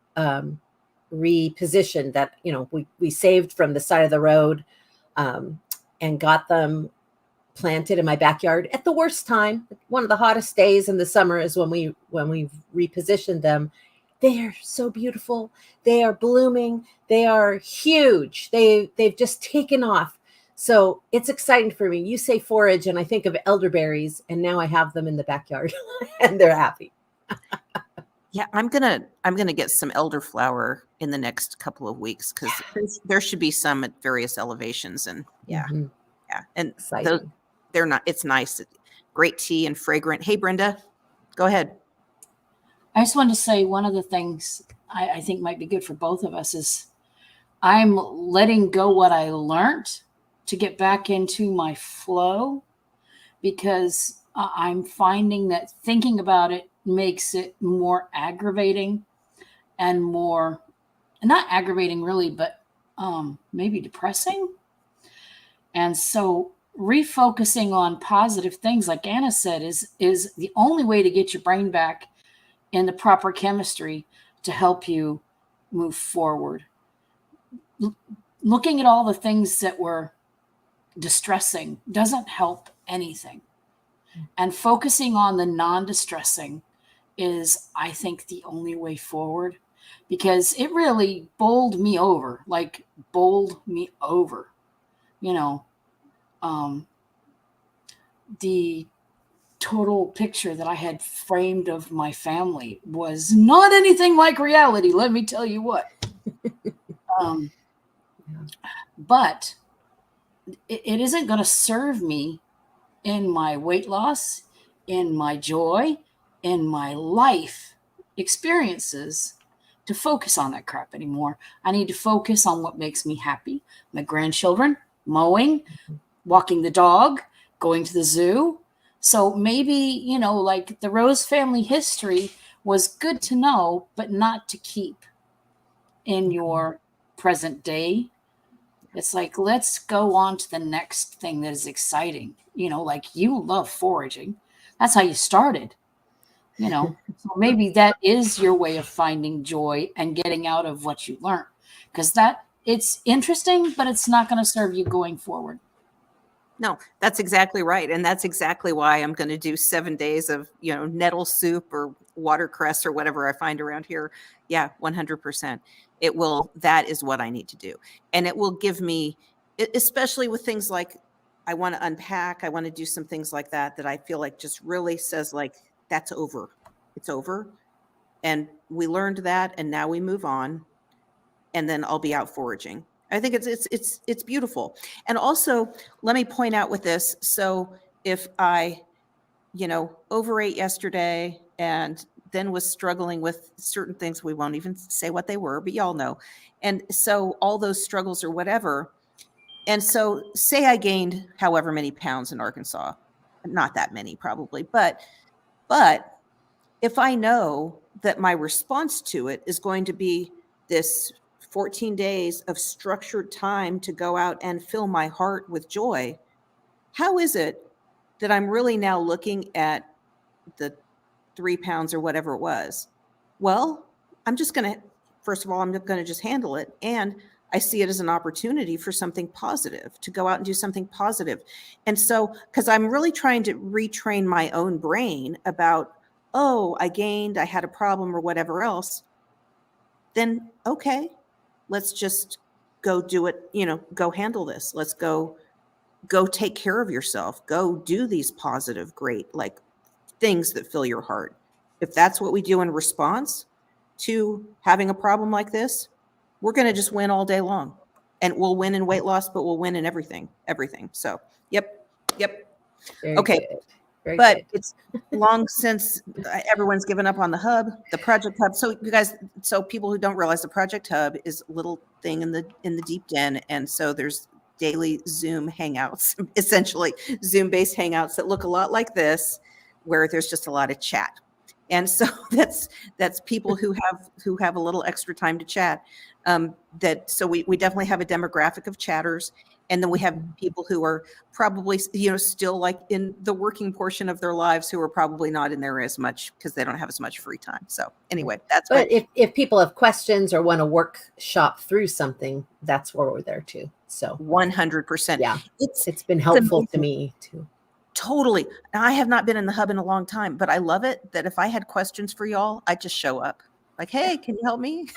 repositioned, that, we saved from the side of the road, and got them planted in my backyard at the worst time. One of the hottest days in the summer is when we repositioned them. They are so beautiful. They are blooming. They are huge. They've just taken off. So it's exciting for me. You say forage, and I think of elderberries, and now I have them in the backyard, and they're happy. Yeah, I'm gonna get some elderflower in the next couple of weeks, because there should be some at various elevations, and yeah, and Exciting. they're not. It's nice, great tea and fragrant. Hey, Brenda, go ahead. I just wanted to say one of the things I think might be good for both of us is I'm letting go what I learned to get back into my flow, because I'm finding that thinking about it makes it more aggravating, and more, not aggravating really, but maybe depressing. And so refocusing on positive things, like Anna said, is the only way to get your brain back in the proper chemistry to help you move forward. Looking at all the things that were distressing doesn't help anything. And focusing on the non-distressing is, I think, the only way forward, because it really bowled me over. The total picture that I had framed of my family was not anything like reality, let me tell you what. But it isn't going to serve me in my weight loss, in my joy, in my life experiences to focus on that crap anymore. I need to focus on what makes me happy. My grandchildren, mowing, walking the dog, going to the zoo. So maybe, like the Rose family history was good to know, but not to keep in your present day. It's like, let's go on to the next thing that is exciting. Like you love foraging. That's how you started, So maybe that is your way of finding joy and getting out of what you learned. because that it's interesting, but it's not going to serve you going forward. No, that's exactly right. And that's exactly why I'm going to do 7 days of, nettle soup or watercress or whatever I find around here. Yeah, 100%. That is what I need to do. And it will give me, especially with things like I want to unpack, I want to do some things like that I feel like just really says like, that's over. It's over. And we learned that. And now we move on. And then I'll be out foraging. I think it's beautiful. And also, let me point out with this. So if I, overate yesterday and then was struggling with certain things, we won't even say what they were, but y'all know. And so all those struggles or whatever. And so say I gained however many pounds in Arkansas, not that many probably, but if I know that my response to it is going to be this 14 days of structured time to go out and fill my heart with joy, how is it that I'm really now looking at the 3 pounds or whatever it was? Well, I'm just going to, first of all, I'm going to just handle it. And I see it as an opportunity for something positive, to go out and do something positive. And so, because I'm really trying to retrain my own brain about, oh, I gained, I had a problem or whatever else, then okay, let's just go do it, go handle this. Let's go take care of yourself. Go do these positive, great, like things that fill your heart. If that's what we do in response to having a problem like this, we're going to just win all day long. And we'll win in weight loss, but we'll win in everything. So, yep. Very Okay. good. Very But good. it's long since everyone's given up on the hub, the Project Hub. So you guys, so people who don't realize, the Project Hub is a little thing in the deep den, and so there's daily Zoom hangouts, essentially Zoom-based hangouts that look a lot like this, where there's just a lot of chat. And so that's people who have a little extra time to chat. So we definitely have a demographic of chatters. And then we have people who are probably, still like in the working portion of their lives, who are probably not in there as much because they don't have as much free time. So anyway, that's But if people have questions or want to workshop through something, that's where we're there too. So 100%. yeah, It's been helpful to amazing. me too. Totally. Now, I have not been in the hub in a long time, but I love it that if I had questions for y'all, I'd just show up. Like, hey, can you help me?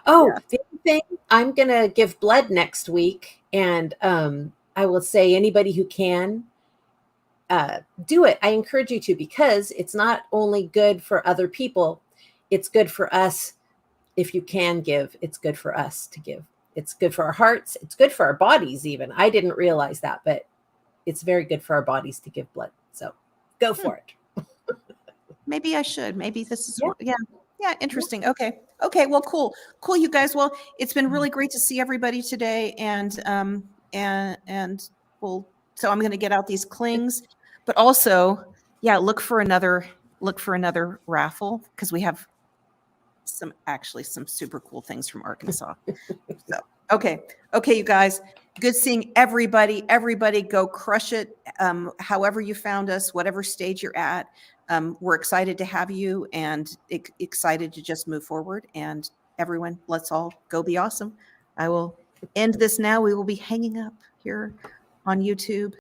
Oh, the other thing, I'm going to give blood next week. And I will say anybody who can do it, I encourage you to, because it's not only good for other people, it's good for us. If you can give, it's good for us to give. It's good for our hearts. It's good for our bodies even. I didn't realize that, but it's very good for our bodies to give blood. So go for it. Maybe I should. Maybe this is yeah, interesting. Okay. Well, cool, you guys. Well, it's been really great to see everybody today, and well, so I'm going to get out these clings, but also, look for another raffle, because we have some super cool things from Arkansas. So okay, you guys, good seeing everybody. Go crush it. However you found us, whatever stage you're at. We're excited to have you, and excited to just move forward. And everyone, let's all go be awesome. I will end this now. We will be hanging up here on YouTube.